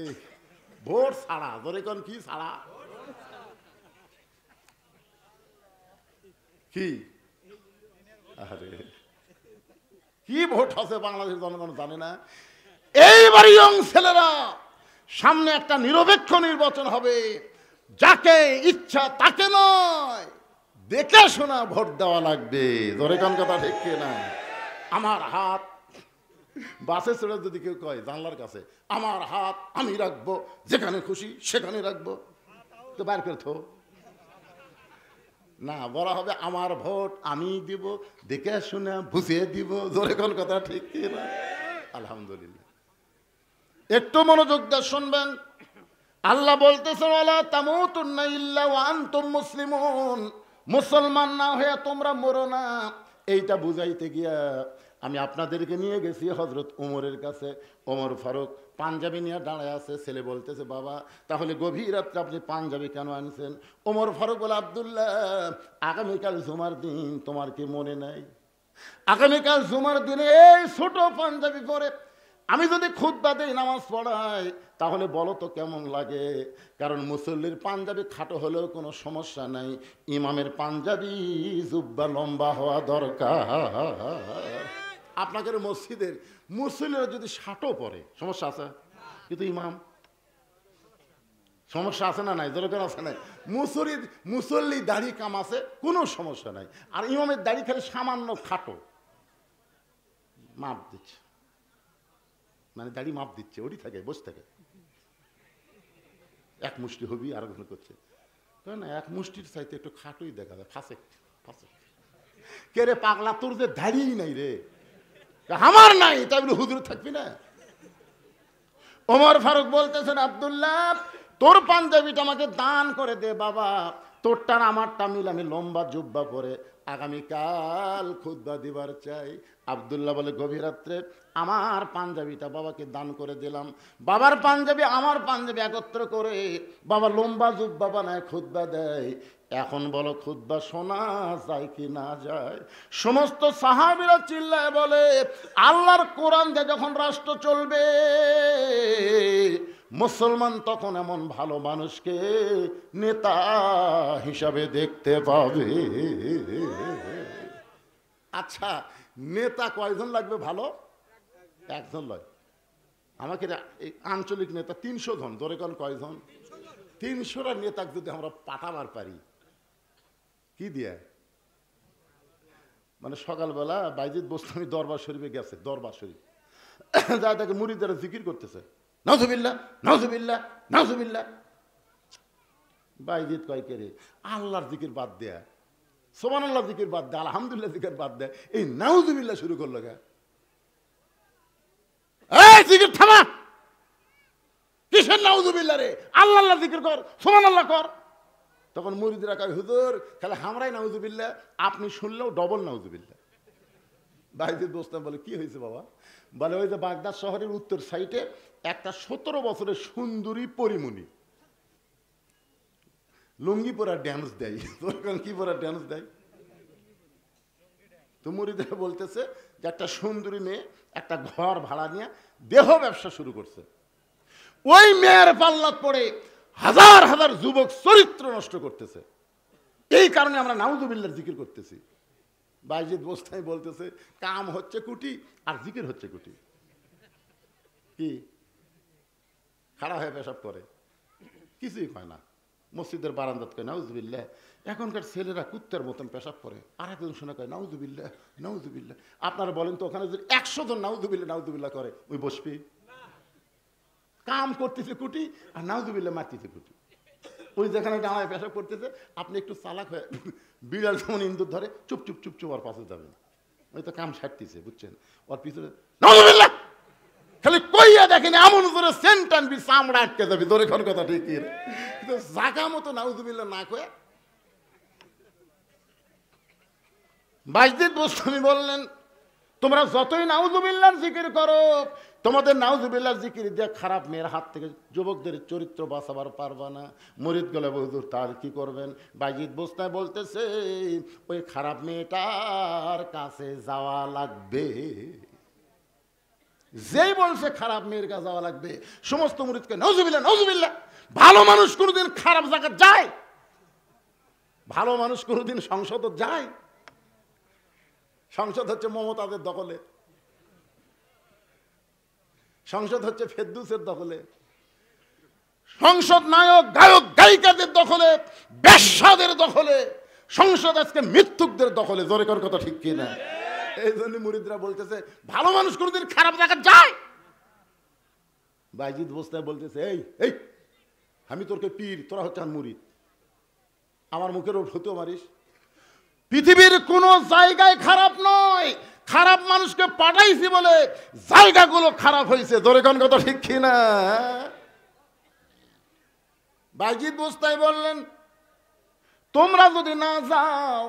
ভোট ছাড়া ধরে কোন কি ছাড়া কি, আরে কি ভোট হচ্ছে বাংলাদেশের জনগণ জানে না। এইবার ইয়ং ছেলেরা, সামনে একটা নিরপেক্ষ নির্বাচন হবে, যাকে ইচ্ছা তাকে নয়, দেখে শোনা ভোট দেওয়া লাগবে। ধরে কোন কথা ঠিক না? আমার হাত, বাসে চড়ে যদি কেউ কয় জানলার কাছে, আমার হাত আমি রাখবো, যেখানে খুশি সেখানে রাখবো, তো বাইর করে থো না, বলা হবে আমার ভোট আমি দিব, দেখে শুনে বুঝিয়ে দিব। জোরে কোন কথা ঠিক না? আলহামদুলিল্লাহ। একটু মনোযোগ দিয়ে শুনবেন। আল্লাহ বলতেছেন ওয়ালা তামুতুন্না ইল্লা ওয়া আনতুম মুসলিমুন, মুসলমান না হয়ে তোমরা মরো না। এইটা বুঝাইতে গিয়া আমি আপনাদেরকে নিয়ে গেছি হযরত ওমরের কাছে। ওমর ফারুক পাঞ্জাবি নিয়ে দাঁড়ায় আছে। ছেলে বলতেছে বাবা তাহলে গভীর রাত্রে আপনি পাঞ্জাবি কেন আনছেন? ওমর ফারুক বলে আব্দুল্লাহ, আগামীকাল জুমার দিন, তোমার কি মনে নাই? আগামীকাল জুমার দিনে এই ছোট পাঞ্জাবি পরে আমি যদি খুতবা দেই, নামাজ পড়াই, তাহলে বলো তো কেমন লাগে? কারণ মুসল্লির পাঞ্জাবি খাটো হলেও কোনো সমস্যা নাই, ইমামের পাঞ্জাবি জুব্বা লম্বা হওয়া দরকার। আপনাদের মসজিদের মুসল্লিরা যদি শাটো পরে সমস্যা আছে, কিন্তু ইমাম সমস্যা আছে না নাই? যেরকম আছে নাই, মুসল্লি দাড়ি কাম আছে, কোনো সমস্যা নাই। আর ইমামের দাড়ি খালি সামান্য খাটো, মাপ দিচ্ছে, মানে দাড়ি মাপ দিচ্ছে, ওটি থাকে বসে থাকে, এক মুষ্টি হবি আর ওখানে করছে না, এক মুষ্টির চাইতে একটু খাটোই দেখা যায়, ফাঁসে ফাঁসে। কে রে পাগলা, তোর যে দাড়িই নাই রে, আমার নাই, তাই বলে হুজুর থাকবি না? ওমর ফারুক বলতেছেন আব্দুল্লাহ, তোর পাঞ্জাবিটা আমাকে দান করে দে বাবা, তোরটা আমারটা মিল আমি লম্বা জুব্বা পরে আগামীকাল খুতবা দিবার চাই। আব্দুল্লাহ বলে গভীর রাত্রে আমার পাঞ্জাবিটা বাবাকে দান করে দিলাম। বাবার পাঞ্জাবি আমার পাঞ্জাবি একত্র করে বাবা লম্বা জুব্বা বানায় খুতবা দেয়। এখন বলো খুতবা শোনা যায় কি না যায়? সমস্ত সাহাবীরা চিল্লায় বলে আল্লাহর কোরআন দিয়ে যখন রাষ্ট্র চলবে, মুসলমান তখন এমন ভালো মানুষকে নেতা হিসাবে দেখতে পাবে। আচ্ছা, নেতা কয়জন লাগবে ভালো? একজন লয়। আমাকে আঞ্চলিক নেতা 300 জন, ধরে কোন কয়জন? 300টা নেতাকে যদি আমরা পাঠাবার পারি, কি দিয়ে? মানে সকালবেলা বাইজিদ বোস্তামি দরবার শরীফে গেছে, দরবার শরীফ যা তাকে মুরিদরা জিকির করতেছে, নাউজুবিল্লাহ নাউজুবিল্লাহ নাউজুবিল্লাহ। বাইজিদ কয় কে রে, আল্লাহর জিকির বাদ দেয়া, সুবহানাল্লাহ জিকির বাদ দেয়া, আলহামদুলিল্লাহ জিকির বাদ দেয়া, এই নাউজুবিল্লাহ শুরু করলো গা। এই জিকির থামা, কিসের নাউজুবিল্লাহ রে? আল্লাহ জিকির কর, সুবহানাল্লাহ কর। তখন মুরিদরা কয় হুজুর খালি হামরাই নাউজুবিল্লাহ, আপনি শুনলেও ডবল নাউজুবিল্লাহ। বাইজিদ বোস্তামি বলে কি হয়েছে বাবা? বলে ওই যে বাগদাদ শহরের উত্তর সাইডে একটা 17 বছরের সুন্দরী পরিমণি লুঙ্গি পরা ড্যান্স দেয়। কি পরা ড্যান্স দেয়? তো মুরিদরা বলতেছে যে একটা সুন্দরী মেয়ে একটা ঘর ভাড়া নিয়ে দেহ ব্যবসা শুরু করছে। ওই মেয়ের পাল্লাত পড়ে হাজার হাজার যুবক চরিত্র নষ্ট করতেছে। এই কারণে আমরা নাউজুবিল্লাহর জিকির করতেছি। বাইজিদ বোস্তামি বলতেছে কাম হচ্ছে কোটি আর জিকির হচ্ছে কোটি। কি খাড়া হয়ে পেশাব করে, কিছুই কয় না, মসজিদের বারান্দাত কয় নাউজুবিল্লাহ। এখনকার ছেলেরা কুত্তার মতন পেশাব করে, আর একজন শোনা কয় নাউজুবিল্লাহ নাউজুবিল্লাহ। আপনারা বলেন তো ওখানে যদি 100 জন নাউজুবিল্লাহ নাউজুবিল্লাহ করে, ওই বসবি? কাম করতেছে কোটি আর নাউজুবিল্লাহ মারতেছে কোটি। ওই যেখানে দাঁড়ায় পেশাব করতেছে, আপনি একটু চালাক হয়ে বিড়াল যেমন ইন্দুর ধরে চুপ চুপ চুপ চুপ ওর পাশে যাবেন, ওই তো কাম সারতেছে, বুঝছেন? ওর পিছনে নাউজুবিল্লাহ খালি কইয়া দেখেন এমন ধরে সেন্টান বি চামড়া আটকে যাবে। ধরে কোন কথা ঠিক, কিন্তু জাগা মতো নাউজুবিল্লাহ না কয়ে। বাইজিদ বোস্তামি বললেন তোমরা যতই নাউজুবিল্লাহর জিকির করো, তোমাদের নাউজুবিল্লাহর জিকির দিয়ে খারাপ মেয়ের হাত থেকে যুবকদের চরিত্র বাঁচাবার পারবা না। মুরিদ গলে হুজুর তার কি করবেন? বাইজিদ বোস্তায় বলতেছে ওই খারাপ মেয়েটার কাছে যাওয়া লাগবে। যেই বলছে খারাপ মেয়ের কাছে যাওয়া লাগবে, সমস্ত মুরিদকে নাউজুবিল্লাহ নাউজুবিল্লাহ। ভালো মানুষ কোনোদিন খারাপ জায়গা যায়? ভালো মানুষ কোনোদিন সংসদ যায়? সংসদ হচ্ছে মমতাদের দখলে, সংসদ হচ্ছে ফেদ্দুসের দখলে, সংসদ নায়ক গায়ক গায়িকাদের দখলে, বেশ্যাদের দখলে, সংসদ আজকে মৃত্যুকদের দখলে। জোরে কোন কথা ঠিক কিনা? এই জন্য মুরিদরা বলতেছে ভালো মানুষ কোনোদিন খারাপ জায়গা যায়? বাইজিদ বস্তায় বলতেছে এই এই আমি তোরকে পীর, তোরা হচ্ছে মুরিদ, আমার মুখের ওর ফতুয়া মারিস? পৃথিবীর কোন জায়গায় খারাপ নয়, খারাপ মানুষকে পাঠাইছি বলে জায়গাগুলো খারাপ হয়েছে। জোরে কোন কথা ঠিক কিনা? বাইজিদ বোস্তাই বললেন তোমরা যদি না যাও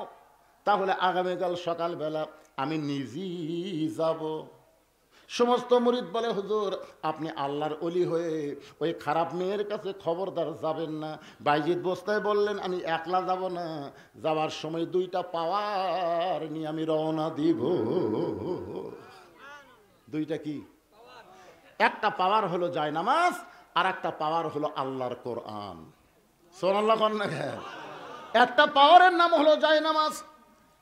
তাহলে আগামীকাল সকালবেলা আমি নিজেই যাব। সমস্ত মুরিদ বলে হুজুর আপনি আল্লাহর ওলি হয়ে ওই খারাপ মেয়ের কাছে খবরদার যাবেন না। বাইজিদ বোস্তায় বললেন আমি একলা যাব না, যাওয়ার সময় দুইটা পাওয়ার নিয়ে আমি রওনা দিব। দুইটা কি? একটা পাওয়ার হলো জায়নামাজ, আর একটা পাওয়ার হলো আল্লাহর কোরআন। সুবহানাল্লাহ কন্যা। একটা পাওয়ারের নাম হলো জায়নামাজ,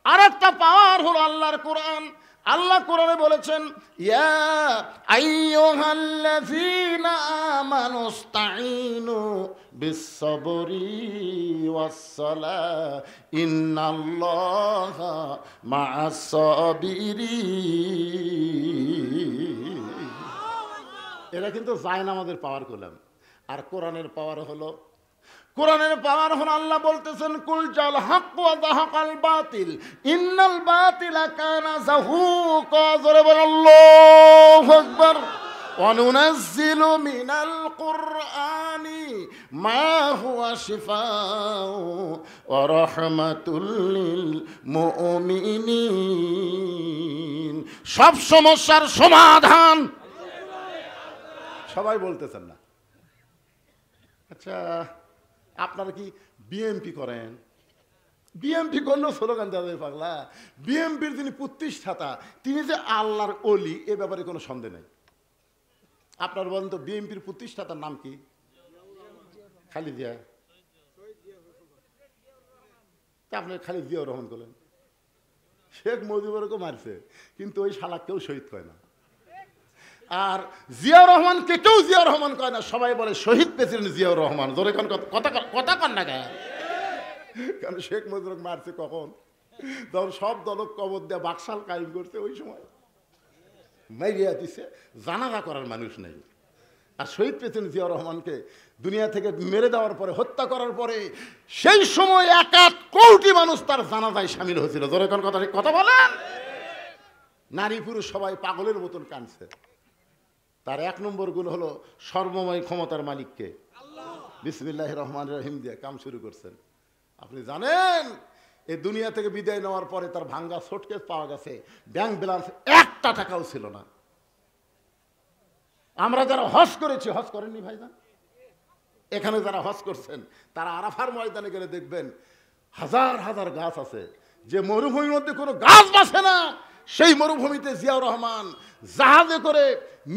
আর একটা পাওয়ার হলো আল্লাহর কোরআন। আল্লাহ কোরআনে বলেছেন ইয়া আইয়ুহাল্লাযীনা আমানুস্তাঈনু বিস-সাবরি ওয়াস-সালাহ ইন্নাল্লাহা মা'আস-সাবিরিন। এটা কিন্তু জায়নামাজের পাওয়ার করলাম। আর কোরআনের পাওয়ার হলো, কোরআনের পাওয়ার হলো আল্লাহ বলতেছেন কুল জাল হক ওয়া যাহাকাল বাতিল ইন্নাল বাতিলা কানা যাহুকা। জোরে বল আল্লাহু আকবার। ওয়া নুনাজ্জিলু মিনাল কুরআনি মা হুয়া শিফাউ ওয়া রাহমাতুল লিল মুমিনিন। সব সমস্যার সমাধান সবাই বলতেছেন না। আচ্ছা আপনারা কি বিএমপি করেন? বিএমপি করলেও স্লোগান দেওয়া যায় পাগলা। বিএমপির যিনি প্রতিষ্ঠাতা তিনি যে আল্লাহর ওলি এ ব্যাপারে কোনো সন্দেহ নেই। আপনার বলেন তো বিএমপির প্রতিষ্ঠাতার নাম কি? খালি জিয়া। আপনি খালি জিয়াউর রহমান করলেন। শেখ মুজিবুরকে মারছে কিন্তু ওই শালা কেউ শহীদ কয় না। আর জিয়াউর রহমানকে কেউ জিয়াউর রহমান কয় না, সবাই বলে শহীদ প্রেসিডেন্ট জিয়াউর রহমান। জোরে কোন কথা কন না কেন? কারণ শেখ মুজিবুরকে মারছে কখন? যখন সব দলক কবর দিয়ে বাকশাল কায়েম করছে, ওই সময় মাইরিয়া দিছে, জানাজা করার মানুষ নেই। আর শহীদ প্রেসিডেন্ট জিয়াউর রহমানকে দুনিয়া থেকে মেরে দেওয়ার পরে, হত্যা করার পরে সেই সময় 1 কোটি মানুষ তার জানাজায় সামিল হয়েছিল। জোরে কোন কথা বলেন? নারী পুরুষ সবাই পাগলের মতন কাঁদছে। তার 1 নম্বর গুণ হলো সর্বময় ক্ষমতার মালিককে বিসমিল্লাহির রহমানির রহিম দিয়ে কাম শুরু করছেন। আপনি জানেন এই দুনিয়া থেকে বিদায় নেওয়ার পরে তার ভাঙ্গা সুটকেস পাওয়া গেছে, ব্যাংক ব্যালেন্স 1 টাকাও ছিল না। আমরা যারা হজ করেছি, হজ করেননি ভাইজান? এখানে যারা হজ করছেন তারা আরাফার ময়দানে গেলে দেখবেন হাজার হাজার গাছ আছে। যে মরুভূমির মধ্যে কোনো গাছ বাঁচে না, সেই মরুভূমিতে জিয়াউর রহমান জাহাজে করে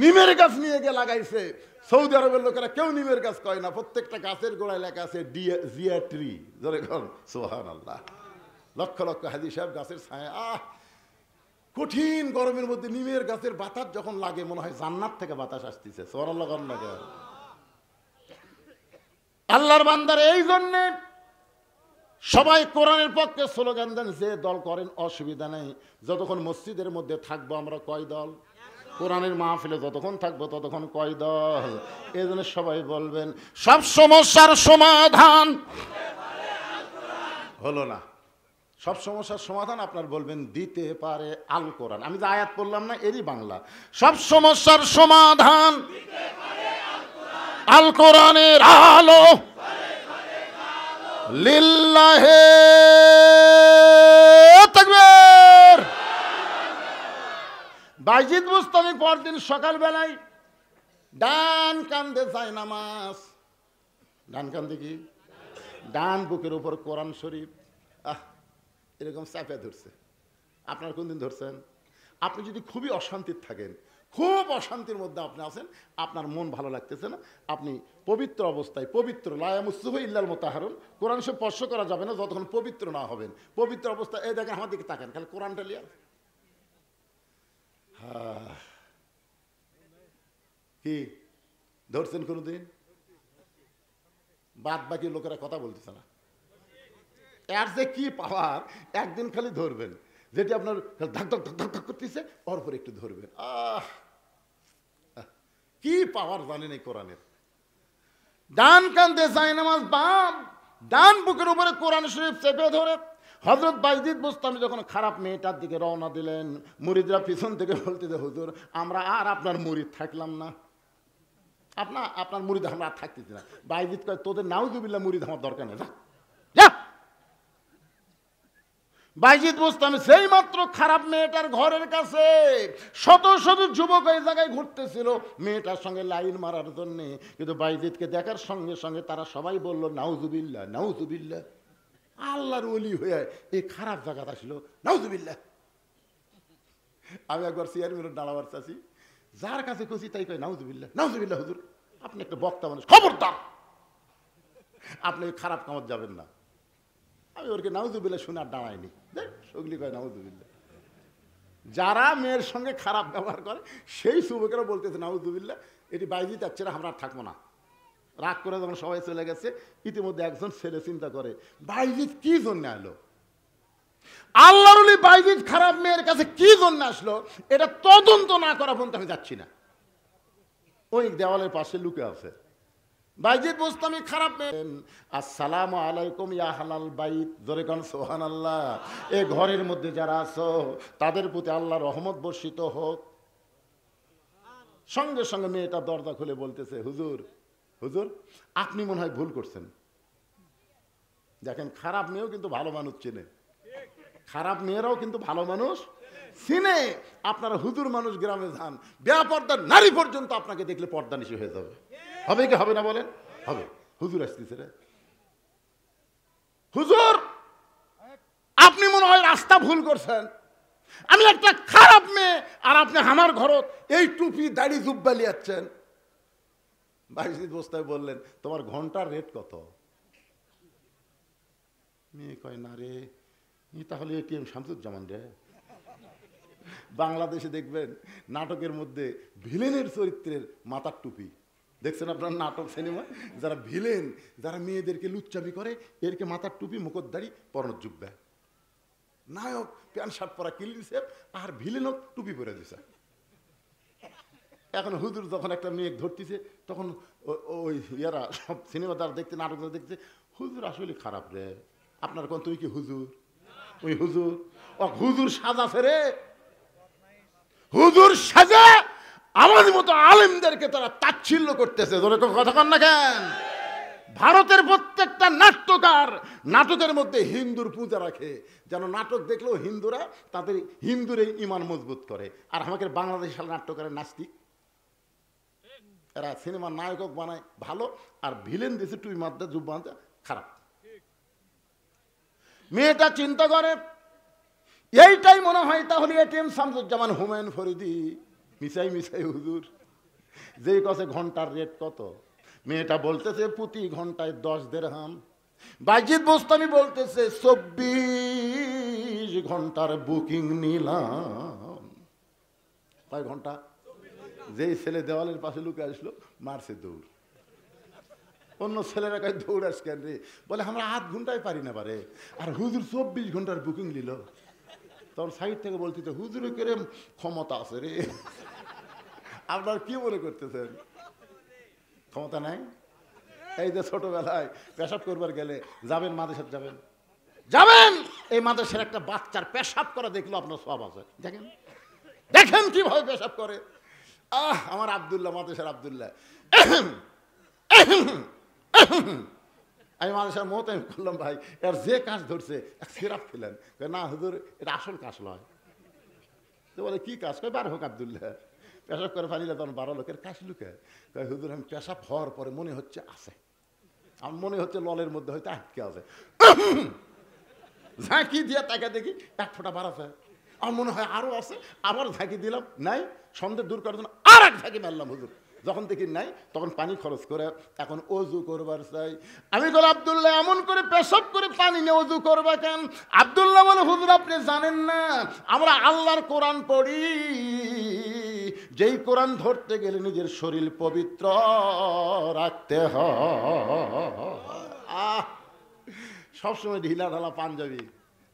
নিমের গাছ নিয়ে গিয়ে লাগাইছে। সৌদি আরবের লোকেরা কেউ নিমের গাছ কয় না, প্রত্যেকটা গাছের গোড়ায় লেখা আছে জিয়া ট্রি। সুবহানাল্লাহ। লক্ষ লক্ষ হাজী সাহেব গাছের ছায়া। কঠিন গরমের মধ্যে নিমের গাছের বাতাস যখন লাগে মনে হয় জান্নাত থেকে বাতাস আসতেছে। সুবহানাল্লাহ। আল্লাহর বান্দার এই জন্যে সবাই কোরআনের পক্ষে স্লোগান দেন। যে দল করেন অসুবিধা নেই, যতক্ষণ মসজিদের মধ্যে থাকবো আমরা কয় দল, কোরআনের মাহফিলে যতক্ষণ থাকবো ততক্ষণ কয় দল। এই জন্য সবাই বলবেন সব সমস্যার সমাধান হলো না। সব সমস্যার সমাধান আপনার বলবেন দিতে পারে আল কোরআন। আমি যে আয়াত পড়লাম না, এরই বাংলা। সব সমস্যার সমাধান আল কোরআনের আলো লিল্লাহে তাকবীর। বাইজিদ বুস্তামি পরদিন সকালবেলায় ডান কান্দে যায় নামাজ, ডান কান্দে কি, ডান বুকের উপর কোরআন শরীফ এরকম চাপে ধরছে। আপনার কোনদিন ধরছেন? আপনি যদি খুবই অশান্তির থাকেন, খুব অশান্তির মধ্যে আপনি আছেন, আপনার মন ভালো লাগতেছে না, আপনি পবিত্র অবস্থায়, পবিত্র লায়ামুসুহু ইল্লাল মুতাহহারুন, কোরআন শরীফ স্পর্শ করা যাবে না যতক্ষণ পবিত্র না হবেন। পবিত্র অবস্থায় এই দেখেন আমার দিকে তাকান, খালি কোরআনটা লিয়া কি ধরছেন কোনদিন? বাদ বাকি লোকেরা কথা বলতেছে না। এর যে কি পাওয়ার, একদিন খালি ধরবেন, যেটি আপনার ধাক ধক ধক ধক করতেছে, ওর পর একটু ধরবেন, কি পাওয়ার জানেন এই কোরআনের। ডান কান্দে যায় নামাজ, বাম ডান বুকের উপরে কোরআন শরীফ চেপে ধরে হযরত বাইজিদ বুস্তামি যখন খারাপ মেয়েটার দিকে রওনা দিলেন, মুরিদরা পিছন থেকে বলতেছে, হুজুর আমরা আর আপনার মুরিদ থাকলাম না, আপনার মুরিদ আমরা আর থাকতেছি না। বাইজিদ কয়, তোদের নাউজুবিল্লাহ মুরিদ আমার দরকার নেই, যা। বাইজিদ বুস্তামি সেই মাত্র খারাপ মেয়েটার ঘরের কাছে শত শত যুবক এই জায়গায় ঘুরতেছিল মেয়েটার সঙ্গে লাইন মারার জন্যে, কিন্তু বাইজিদকে দেখার সঙ্গে সঙ্গে তারা সবাই বলল, নাউজুবিল্লাহ নাউজুবিল্লাহ, আল্লাহর ওলি হয়ে এই খারাপ জায়গাটা ছিল, নাউজুবিল্লাহ। আমি একবার চেয়ারম্যানের দাঁড়াবার চাচ্ছি, যার কাছে খুশি তাই কয় নাউজুবিল্লাহ নাউজুবিল্লাহ। হুজুর আপনি একটা বক্তা মানুষ, খবরদার আপনি খারাপ কামত যাবেন না। আমি ওরকে নাউজুবিল্লাহ শুনে আর দাঁড়াইনি, সগলি কয় নাউজুবিল্লাহ। যারা মেয়ের সঙ্গে খারাপ ব্যবহার করে সেই যুবকেরা বলতেছে নাউজুবিল্লাহ, এটি বাইজিদ যাচ্ছে না, আমরা আর থাকবো না। রাগ করে যখন সবাই চলে গেছে, ইতিমধ্যে একজন ছেলে চিন্তা করে, বাইজিদ কি জন্য এলো, আল্লাহর ওলি বাইজিদ খারাপ মেয়ের কাছে কি জন্য আসলো, এটা তদন্ত না করা পর্যন্ত আমি যাচ্ছি না। ওই দেওয়ালের পাশে লুকে আছে বাইজিদ বুস্তামি খারাপ মেয়ে। আসসালামু আলাইকুম ইয়া আহলাল বাইত, জোরে কোন সুবহানাল্লাহ। এই ঘরের মধ্যে যারা আছো তাদের প্রতি আল্লাহর রহমত বর্ষিত হোক। সঙ্গে সঙ্গে মেয়েটা দরজা খুলে বলতেছে, হুজুর হুজুর আপনি মনে হয় ভুল করছেন। দেখেন খারাপ মেয়েও কিন্তু ভালো মানুষ চেনে, খারাপ মেয়েরাও কিন্তু ভালো মানুষ চিনে। আপনারা হুজুর মানুষ, গ্রামে যান, বেপর্দার নারী পর্যন্ত আপনাকে দেখলে পর্দা নিশি হয়ে যাবে। হবে কি হবে না বলেন? হবে। হুজুর আসতেছে রে, হুজুর আপনি মনে হয় রাস্তা ভুল করছেন, আমি একটা খারাপ মেয়ে আর আপনি আমার ঘরত এই টুপি দাড়ি জুব্বা লিয়াচ্ছেন। বাইজিদ বুস্তামি বললেন, তোমার ঘন্টার রেট কত? মেয়ে কয়, না রে তাহলে এটিএম শামসুজ্জামান রে। বাংলাদেশে দেখবেন নাটকের মধ্যে ভিলেনের চরিত্রের মাথার টুপি দেখছেন আপনার, নাটক সিনেমা যারা ভিলেন, যারা মেয়েদেরকে লুচ্চামি করে, এরকে মাথার টুপি মুখোদ্দারি পরনের জুব্বা, নায়ক প্যান্ট শার্ট পরা ক্লিন শেভ, আর ভিলেনও টুপি পরে দিছে। এখন হুজুর যখন একটা মেয়ে ধরতেছে, তখন ওই ইয়ারা সব সিনেমা যারা দেখতে, নাটক যারা দেখতে, হুজুর আসলে খারাপ রে। আপনার কোন তুই কি হুজুর? ওই হুজুর, ও হুজুর সাজাছে রে, হুজুর সাজা আমাদের মতো আলেমদেরকে তারা তাচ্ছিল্য করতেছে। কথা কন না কেন? ভারতের প্রত্যেকটা নাট্যকার নাটকের মধ্যে হিন্দুর পূজা রাখে, যেন নাটক দেখলেও হিন্দুরা তাদের হিন্দুর এই ইমান মজবুত করে। আর আমাদের বাংলাদেশের নাট্যকারের নাস্তিক, এরা সিনেমার নায়ক বানায় ভালো, আর ভিলেন দেশে টুই মাদ্দা জুব বাঁধা খারাপ। মেয়েটা চিন্তা করে, এইটাই মনে হয় তাহলে এটিএম শামসুজ্জামান হুমায়ুন ফরিদি। মিশাই মিশাই হুজুর যেই কছে ঘন্টার রেট কত? মেয়েটা বলতেছে প্রতি ঘন্টায় 10 দিরহাম। বাইজিদ বুস্তামি বলতেছে 24 ঘন্টার বুকিং নিলাম। কয় ঘন্টা? যেই ছেলে দেওয়ালের পাশে লুকে আসলো, মারছে দৌড়। অন্য ছেলেরা কয় দৌড় আস কেন রে? বলে আমরা 8 ঘন্টায় পারি না পারে, আর হুজুর 24 ঘন্টার বুকিং নিল। তখন সাইড থেকে বলতেছে, হুজুরের কেরম ক্ষমতা আছে রে। আপনার কি মনে করতেছেন ক্ষমতা নাই? এই যে ছোটবেলায় পেশাব করবার গেলে যাবেন, মাদ্রাসায় যাবেন, যাবেন, এই মাদ্রাসার একটা বাচ্চার পেশাব করা দেখলো আপনার সব আছে, দেখেন দেখেন কিভাবে পেশাব করে। আমার আব্দুল্লাহ, মাদ্রাসার আব্দুল্লাহ, আমি মাদ্রাসার মত আমি করলাম, ভাই এর যে কাজ ধরছে সিরাপ খেলেন? না হুজুর এটা আসল কাজ নয়। তো বলে কি কাজ? কয় বার হোক আব্দুল্লাহ। পেশাব করে পানিলে তখন 12 লোকের কাজ লুকে। কয় হুজুর আমি পেশাব হওয়ার পরে মনে হচ্ছে আছে, আমার মনে হচ্ছে ললের মধ্যে হয়তো আটকে আছে। ঝাঁকি দিয়ে তাকে দেখি 1 ফোঁটা বার আছে, আমার মনে হয় আরো আছে, আবার ঝাঁকি দিলাম নাই, সন্দেহ দূর করার জন্য আর এক ঝাঁকি মারলাম হুজুর। যখন দেখি নাই তখন পানি খরচ করে এখন অজু করবার চাই। আমি বলি আব্দুল্লাহ এমন করে পেশাব করে পানি নিয়ে অজু করবা কেন? আব্দুল্লাহ বলে হুজুর আপনি জানেন না আমরা আল্লাহর কোরআন পড়ি, যেই কোরআন ধরতে গেলে নিজের শরীর পবিত্র রাখতে হয়। সবসময় ঢিলা ঢালা পাঞ্জাবি,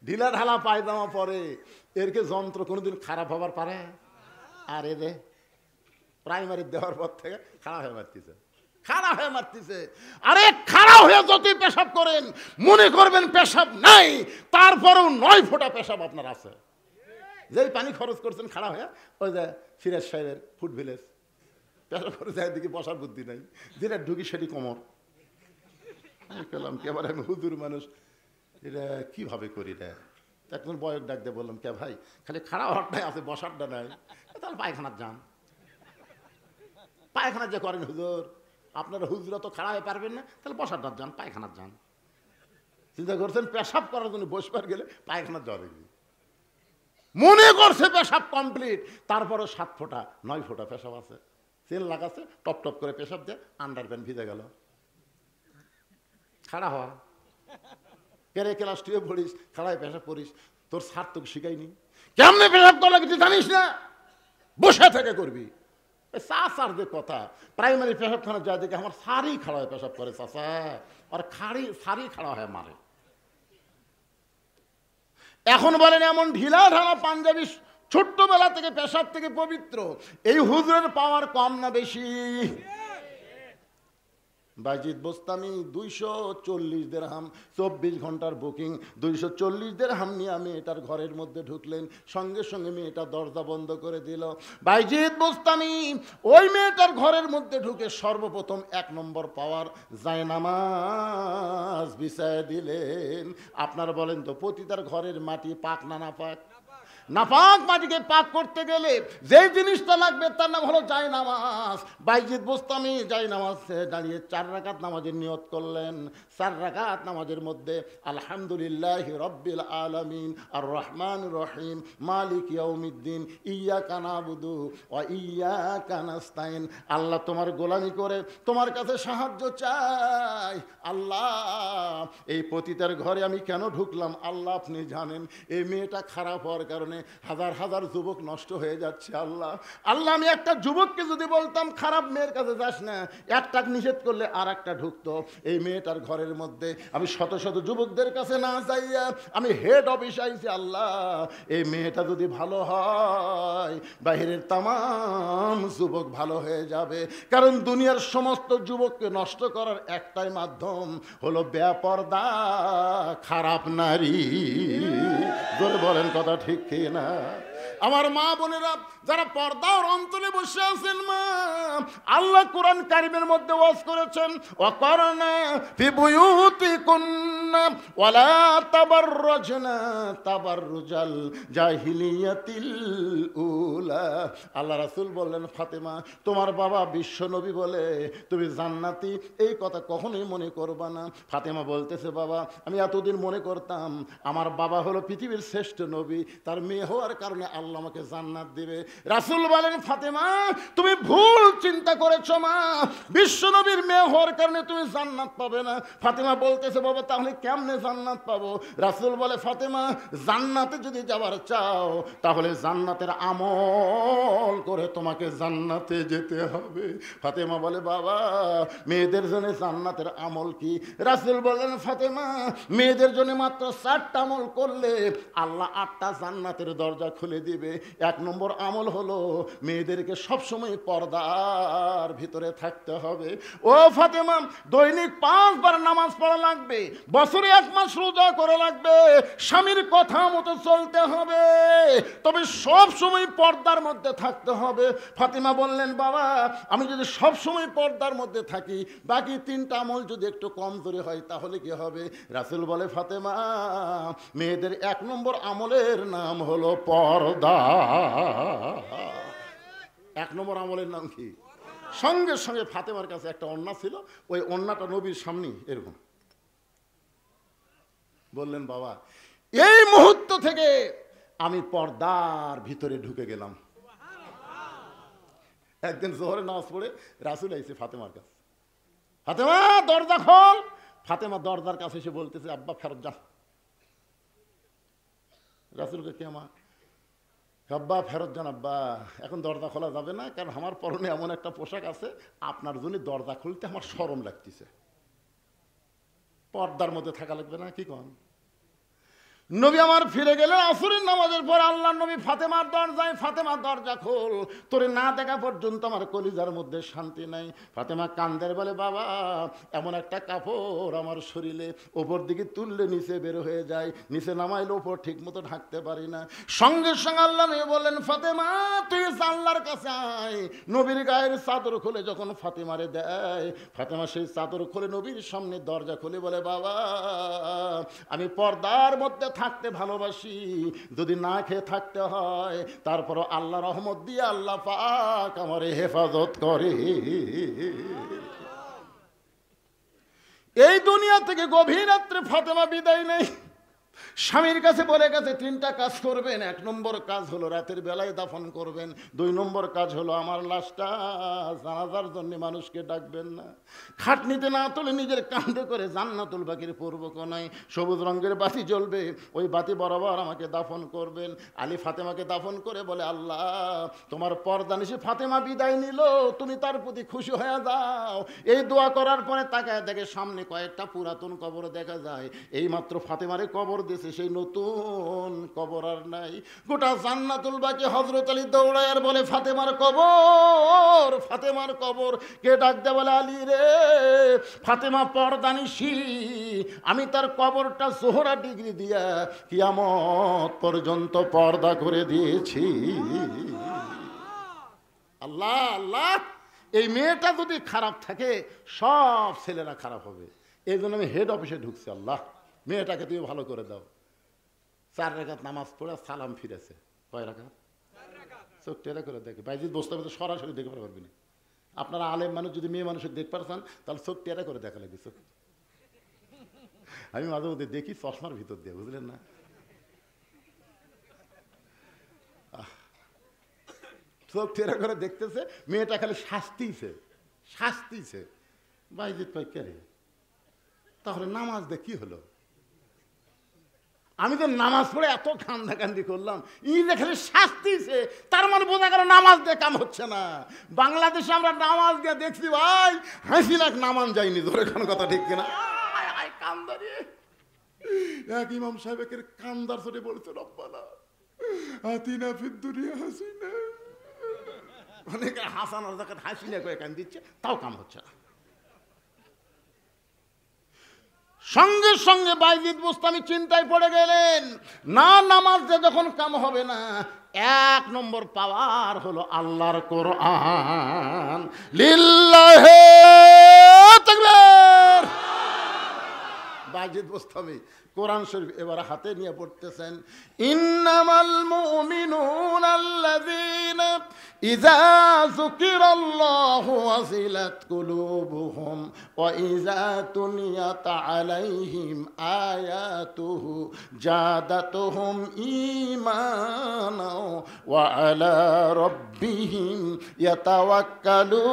ঢিলা ঢালা পায়জামা পরে, এরকে যন্ত্র কোনোদিন খারাপ হবার পারে? আর এ রে প্রাইমারি দেওয়ার পর থেকে খারাপ হয়ে মারতেছে, খারাপ হয়ে মারতেছে। আরে খারাপ হয়ে যতই পেশাব করেন মনে করবেন পেশাব নাই, তারপরেও 9 ফোঁটা পেশাব আপনার আছে। যেই পানি খরচ করছেন খারাপ হয়ে, ওই যে সিরাজ সাহেবের ফুড ভিলেজ পেশাব করে যায়, দিকে বসার বুদ্ধি নাই, যেটা ঢুকি সেটি কোমর। আমি পেলাম কে আবার আমি হুজুর মানুষ, এটা কীভাবে করি রে? একজন বয়ক ডাক দিয়ে বললাম কে ভাই খালি খারাপ হওয়ারটাই আছে, বসারটা নাই, তাহলে পায়খানার যান। পায়খানার যে করেন হুজুর, আপনারা হুজুরা তো খাড়া হয়ে পারবেন না, তাহলে বসারটা যান, পায়খানার যান। চিন্তা করছেন পেশাব করার জন্য বসবার গেলে পায়খানার যাওয়া দেখবি, মনে করছে পেশাব কমপ্লিট, তারপরে 7 ফোঁটা 9 ফোঁটা পেশাব আছে, তেল লাগাচ্ছে, টপ টপ করে পেশাব দিয়ে আন্ডার প্যান্ট ভিজে গেল। খাড়া হওয়া কেরে ক্লাস 2 পড়িস, খাড়ায় পেশাব করিস, তোর স্যার তোকে শিখাইনি কেমনে পেশাব করা কিছু জানিস না, বসে থেকে করবি। চাচার যে কথা, প্রাইমারি পেশাবখানা যা দেখে আমার সারি খাড়া হয়ে পেশাব করে চাচা, আর সারি খাড়া হয়ে মারে। এখন বলেন এমন ঢিলা ঢালা পাঞ্জাবি ছোট্টবেলা থেকে পেশাব থেকে পবিত্র, এই হুজুরের পাওয়ার কম না বেশি? বাইজিদ বোস্তামি 240 দিরহাম, 24 ঘন্টার বুকিং, 240 দিরহাম নিয়ে মেয়েটার ঘরের মধ্যে ঢুকলেন, সঙ্গে সঙ্গে মেয়েটা দরজা বন্ধ করে দিল। বাইজিদ বোস্তামি ওই মেয়েটার ঘরের মধ্যে ঢুকে সর্বপ্রথম 1 নম্বর পাওয়ার জায়নামাজ বিছায় দিলেন। আপনারা বলেন তো পতিতার ঘরের মাটি পাক না না পাক? নাপাক মাটিকে পাক করতে গেলে যেই জিনিসটা লাগবে তার নাম হলো জায়নামাজ। বাইজিদ বোস্তামি জায়নামাজে দাঁড়িয়ে 4 রাকাত নামাজের নিয়ত করলেন। 4 রাকাত নামাজের মধ্যে আলহামদুলিল্লাহি রাব্বিল আলামিন আর রহমানির রহিম মালিক ইয়াউমিদ্দিন ইয়্যাকা নাবুদু ওয়া ইয়্যাকা নাস্তাইন, আল্লাহ তোমার গোলামি করে তোমার কাছে সাহায্য চাই। আল্লাহ এই পতিতার ঘরে আমি কেন ঢুকলাম আল্লাহ আপনি জানেন, এই মেয়েটা খারাপ হওয়ার কারণে হাজার হাজার যুবক নষ্ট হয়ে যাচ্ছে। আল্লাহ আল্লাহ আমি একটা যুবককে যদি বলতাম খারাপ মেয়ের কাছে যাস না, একটা নিষেধ করলে আর একটা ঢুকতো। এই মেয়েটার ঘরের মধ্যে আমি শত শত যুবকদের কাছে না যাইয়া আমি হেড অফিসে আইছি। আল্লাহ এই মেয়েটা যদি ভালো হয় বাহিরের তামাম যুবক ভালো হয়ে যাবে, কারণ দুনিয়ার সমস্ত যুবককে নষ্ট করার একটাই মাধ্যম হলো বেপরদা খারাপ নারী। জোরে বলেন কথা ঠিক কি না? আমার মা বোনেরা যারা পর্দার অন্তরে বসে আছেন, মা আল্লাহ কোরআন কারিমের মধ্যে ওয়াজ করেছেন ওয়াকারনা ফি বুয়ুতিকুন্না ওয়ালা তাবাররাজনা তাবাররুজাল জাহিলিয়াতিল উলা। আল্লাহ রাসূল বললেন ফাতেমা তোমার বাবা বিশ্ব নবী বলে তুমি জান্নাতি, এই কথা কখনোই মনে করবা না। ফাতেমা বলতেছে বাবা আমি এতদিন মনে করতাম আমার বাবা হলো পৃথিবীর শ্রেষ্ঠ নবী, তার মেয়ে হওয়ার কারণে আল্লাহ আমাকে জান্নাত দিবে। রাসূল বলেন ফাতেমা তুমি ভুল চিন্তা করেছো মা, বিশ্ব নবীর মেয়ে হওয়ার কারণে তুমি জান্নাত পাবে না। ফাতেমা বলতেছে বাবা তাহলে কেমনে জান্নাত পাবো? রাসূল বলে ফাতেমা জান্নাতে যদি যাবার চাও তাহলে জান্নাতের আমল করে তোমাকে জান্নাতে যেতে হবে। ফাতেমা বলে বাবা মেয়েদের জন্য জান্নাতের আমল কি? রাসূল বললেন ফাতেমা মেয়েদের জন্য মাত্র 4টা আমল করলে আল্লাহ 8টা জান্নাতের দরজা খুলে দিবে। 1 নম্বর আমল হলো মেয়েদেরকে সবসময় পর্দার ভিতরে থাকতে হবে। ও ফাতেমা দৈনিক 5 বার নামাজ পড়া লাগবে, বছরে 1 মাস রোজা করা লাগবে, স্বামীর কথা মতো চলতে হবে, তবে সব সময় পর্দার মধ্যে থাকতে হবে। ফাতেমা বললেন বাবা আমি যদি সব সময় পর্দার মধ্যে থাকি বাকি 3টা আমল যদি একটু কমজোরি হয় তাহলে কি হবে? রাসূল বলে ফাতেমা মেয়েদের 1 নম্বর আমলের নাম হলো পর্দা। পর্দা। 1 নম্বর আমলের নাম কি? সঙ্গে সঙ্গে ফাতেমার কাছে একটা ওড়না ছিল, ওই ওড়নাটা নবীর সামনে এরকম বললেন, বাবা এই মুহূর্ত থেকে আমি পর্দার ভিতরে ঢুকে গেলাম। একদিন জোহরে নামাজ পড়ে রাসূল আইছে ফাতেমার কাছে, ফাতেমা দরজা খোল। ফাতেমা দরজার কাছে এসে বলতেছে, আব্বা ফেরত যান। রাসূলকে কে মা? আব্বা ফেরত যান আব্বা, এখন দরজা খোলা যাবে না, কারণ আমার পরনে এমন একটা পোশাক আছে, আপনার জন্য দরজা খুলতে আমার শরম লাগতেছে। পর্দার মধ্যে থাকা লাগবে না, কি কন? নবী আমার ফিরে গেলেন আসরের নামাজের পর। আল্লাহর নবী ফাতেমার দরজায়, ফাতেমা দরজা খোল, তোরে না দেখা পর্যন্ত আমার কলিজার মধ্যে শান্তি নাই। ফাতেমা কান্দের বলে, বাবা এমন একটা কাপড় আমার শরীরে, ওপর দিকে তুললে নিচে বের হয়ে যায়, নিচে নামাইলে ওপর ঠিক মতো ঢাকতে পারি না। সঙ্গে সঙ্গে আল্লাহ নবী বললেন, ফাতেমা তুই আল্লাহর কাছে আয়। নবীর গায়ের চাদর খুলে যখন ফাতেমারে দেয়, ফাতেমা সেই চাদর খুলে নবীর সামনে দরজা খুলে বলে, বাবা আমি পর্দার মধ্যে থাকতে ভালোবাসি, যদি না খেয়ে থাকতে হয় তারপর আল্লাহ রহমত দিয়ে আল্লাহ পাক আমার হেফাজত করে। এই দুনিয়া থেকে গভীর রাত্রে ফাতেমা বিদায় নেই। স্বামীর কাছে বলে গেছে 3টা কাজ করবেন। 1 নম্বর কাজ হলো রাতের বেলায় দাফন করবেন। 2 নম্বর কাজ হলো আমার লাশটা জানাজার জন্য মানুষকে ডাকবেন না। খাটনিতে না তুলে নিজের কাঁধে করে জান্নাতুল বাকির পূর্ব কোণায় সবুজ রঙের বাতি জ্বলবে, ওই বাতি বরাবর আমাকে দাফন করবেন। আলী ফাতেমাকে দাফন করে বলে, আল্লাহ তোমার পর্দানিশি ফাতেমা বিদায় নিল, তুমি তার প্রতি খুশি হয়ে যাও। এই দোয়া করার পরে তাকায় দেখে সামনে কয়েকটা পুরাতন কবর দেখা যায়। এই মাত্র ফাতেমারে কবর দিয়েছে, সেই নতুন কবর আর নাই। গোটা জান্নাতুল বাকি হযরত আলী দৌড়ায় আর বলে, ফাতেমার কবর, ফাতেমার কবর। কে ডাক দে বলে, আলী রে, ফাতেমা পর্দানিশি, আমি তার কবরটা জোহরা ডিগ্রি দিয়া কিয়ামত পর্যন্ত পর্দা করে দিয়েছি। আল্লাহ আল্লাহ, এই মেয়েটা যদি খারাপ থাকে সব ছেলেরা খারাপ হবে। এই জন্য আমি হেড অফিসে ঢুকছি। আল্লাহ মেয়েটাকে তুমি ভালো করে দাও। 4 রাকাত নামাজ পড়ে সালাম ফিরেছে। কয় রাকাত? চোখ টেরা করে দেখে। বাইজিদ বসতে হবে, সরাসরি দেখতে পারবি না। আপনারা আলেম মানুষ যদি মেয়ে মানুষকে দেখতে পারছেন তাহলে চোখ টেরা করে দেখা লাগবে। চোখ আমি মাঝে মধ্যে দেখি চশমার ভিতর দিয়ে, বুঝলেন না? চোখ টেরা করে দেখতেছে, মেয়েটা খালি শাস্তিছে শাস্তিছে। বাইজিদ কয় কে রে, তাহলে নামাজ দে কি হলো? আমি তো নামাজ পড়ে এত কান্দাকান্দি করলাম, যে খালি শাস্তিছে, তার মানে বোঝা গেল নামাজ দিয়ে কাম হচ্ছে না। বাংলাদেশে আমরা নামাজ দিয়ে দেখছি ভাই, হাসি লাখ নামান যায়নি। ধরে কোন কথা ঠিক কিনা? কান্দারে এক ইমাম সাহেবের কান্দার চোটে বলছে, রব্বানা আতিনা ফিদ দুনিয়া হাসিনা। অনেকে হাসানোর জায়গায় হাসিনা করে কান দিচ্ছে, তাও কাম হচ্ছে না। সঙ্গে সঙ্গে বাইজিদ বুস্তামি চিন্তায় পড়ে গেলেন, না নামাজ দিয়ে যখন কাম হবে না, 1 নম্বর পাওয়ার হলো আল্লাহর কোরআন। লিল্লাহি তাকবীর। বাইজিদ বুস্তামি কোরআন শরীফ এবার হাতে নিয়ে পড়তেছেন, ইন্নামাল মুমিনুনা আল্লাযীনা ইযা যুকিরাল্লাহু ওয়াজিলাত কুলুবুহুম ওয়া ইযা তুলিয়াত আলাইহিম আয়াতুহু জাদাতুহুম ঈমানা ওয়া আলা রাব্বিহিম ইয়াতাওয়াক্কালুন।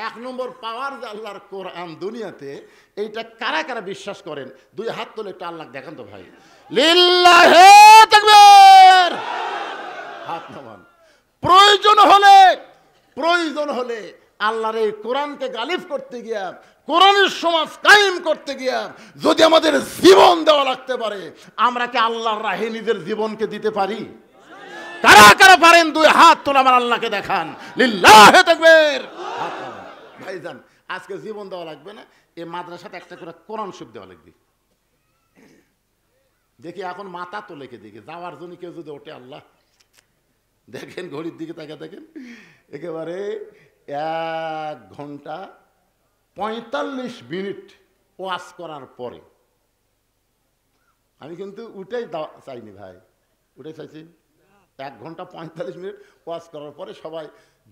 1 নম্বর পাওয়ার যে আল্লাহর কোরআন দুনিয়াতে, এইটা কারা কারা বিশ্বাস করেন? 2 হাত তুলে একটু আল্লাহ দেখান তো ভাই। লিল্লাহি তাকবীর। হাত নামান। প্রয়োজন হলে আল্লাহর এই কোরআনকে গালিব করতে গিয়া, কোরআনের সমাজ কায়েম করতে গিয়া যদি আমাদের জীবন দেওয়া লাগতে পারে, আমরা কি আল্লাহর রাহে নিজের জীবনকে দিতে পারি? কারা কারা পারেন? 2 হাত তুলে আমার আল্লাহকে দেখান। লিল্লাহি তাকবীর। ভাইজান আজকে জীবন দেওয়া লাগবে না, এই মাদ্রাসাতে একটা করে কোরআন শরীফ দেওয়া লাগবে। দেখি এখন মাথা তো লেখে দেখি যাওয়ার জন্য কেউ যদি ওঠে, আল্লাহ দেখেন ঘড়ির দিকে তাকে দেখেন, একেবারে 1 ঘন্টা 45 মিনিট ওয়াজ করার পরে আমি কিন্তু উঠেই চাইনি ভাই, উঠে চাইছি 1 ঘন্টা 45 মিনিট ওয়াজ করার পরে সবাই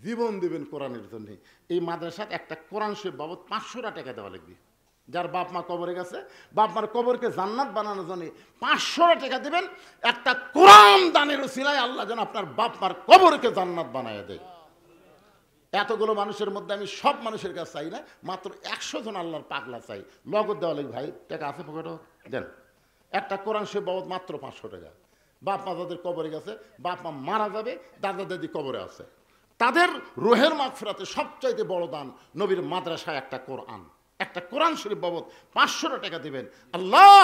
জীবন দিবেন কোরআনের জন্য। এই মাদ্রাসাত একটা কোরআন শরীফ বাবদ 500 টাকা দেওয়া লাগবে। যার বাপ মা কবরে গেছে, বাপ মার কবরকে জান্নাত বানানোর জন্য 500 টাকা দেবেন। একটা কোরআন দানের উসিলায় আল্লাহ যেন আপনার বাপ মার কবরকে জান্নাত বানায় দেয়। এতগুলো মানুষের মধ্যে আমি সব মানুষের কাছে চাই না, মাত্র 100 জন আল্লাহর পাগলা চাই। নগদ দেওয়া লাগবে ভাই, টাকা আছে পকেটও দেন। একটা কোরআন শরীফ বাবদ মাত্র 500 টাকা। বাপ মা যাদের কবরে গেছে, বাপ মা মারা যাবে, দাদা দাদি কবরে আছে, তাদের রুহের মাগফিরাতে সবচাইতে বড় দান নবীর মাদ্রাসায় একটা কোরআন, একটা কোরআন শরীফ বাবদ 500 টাকা দিবেন। আল্লাহ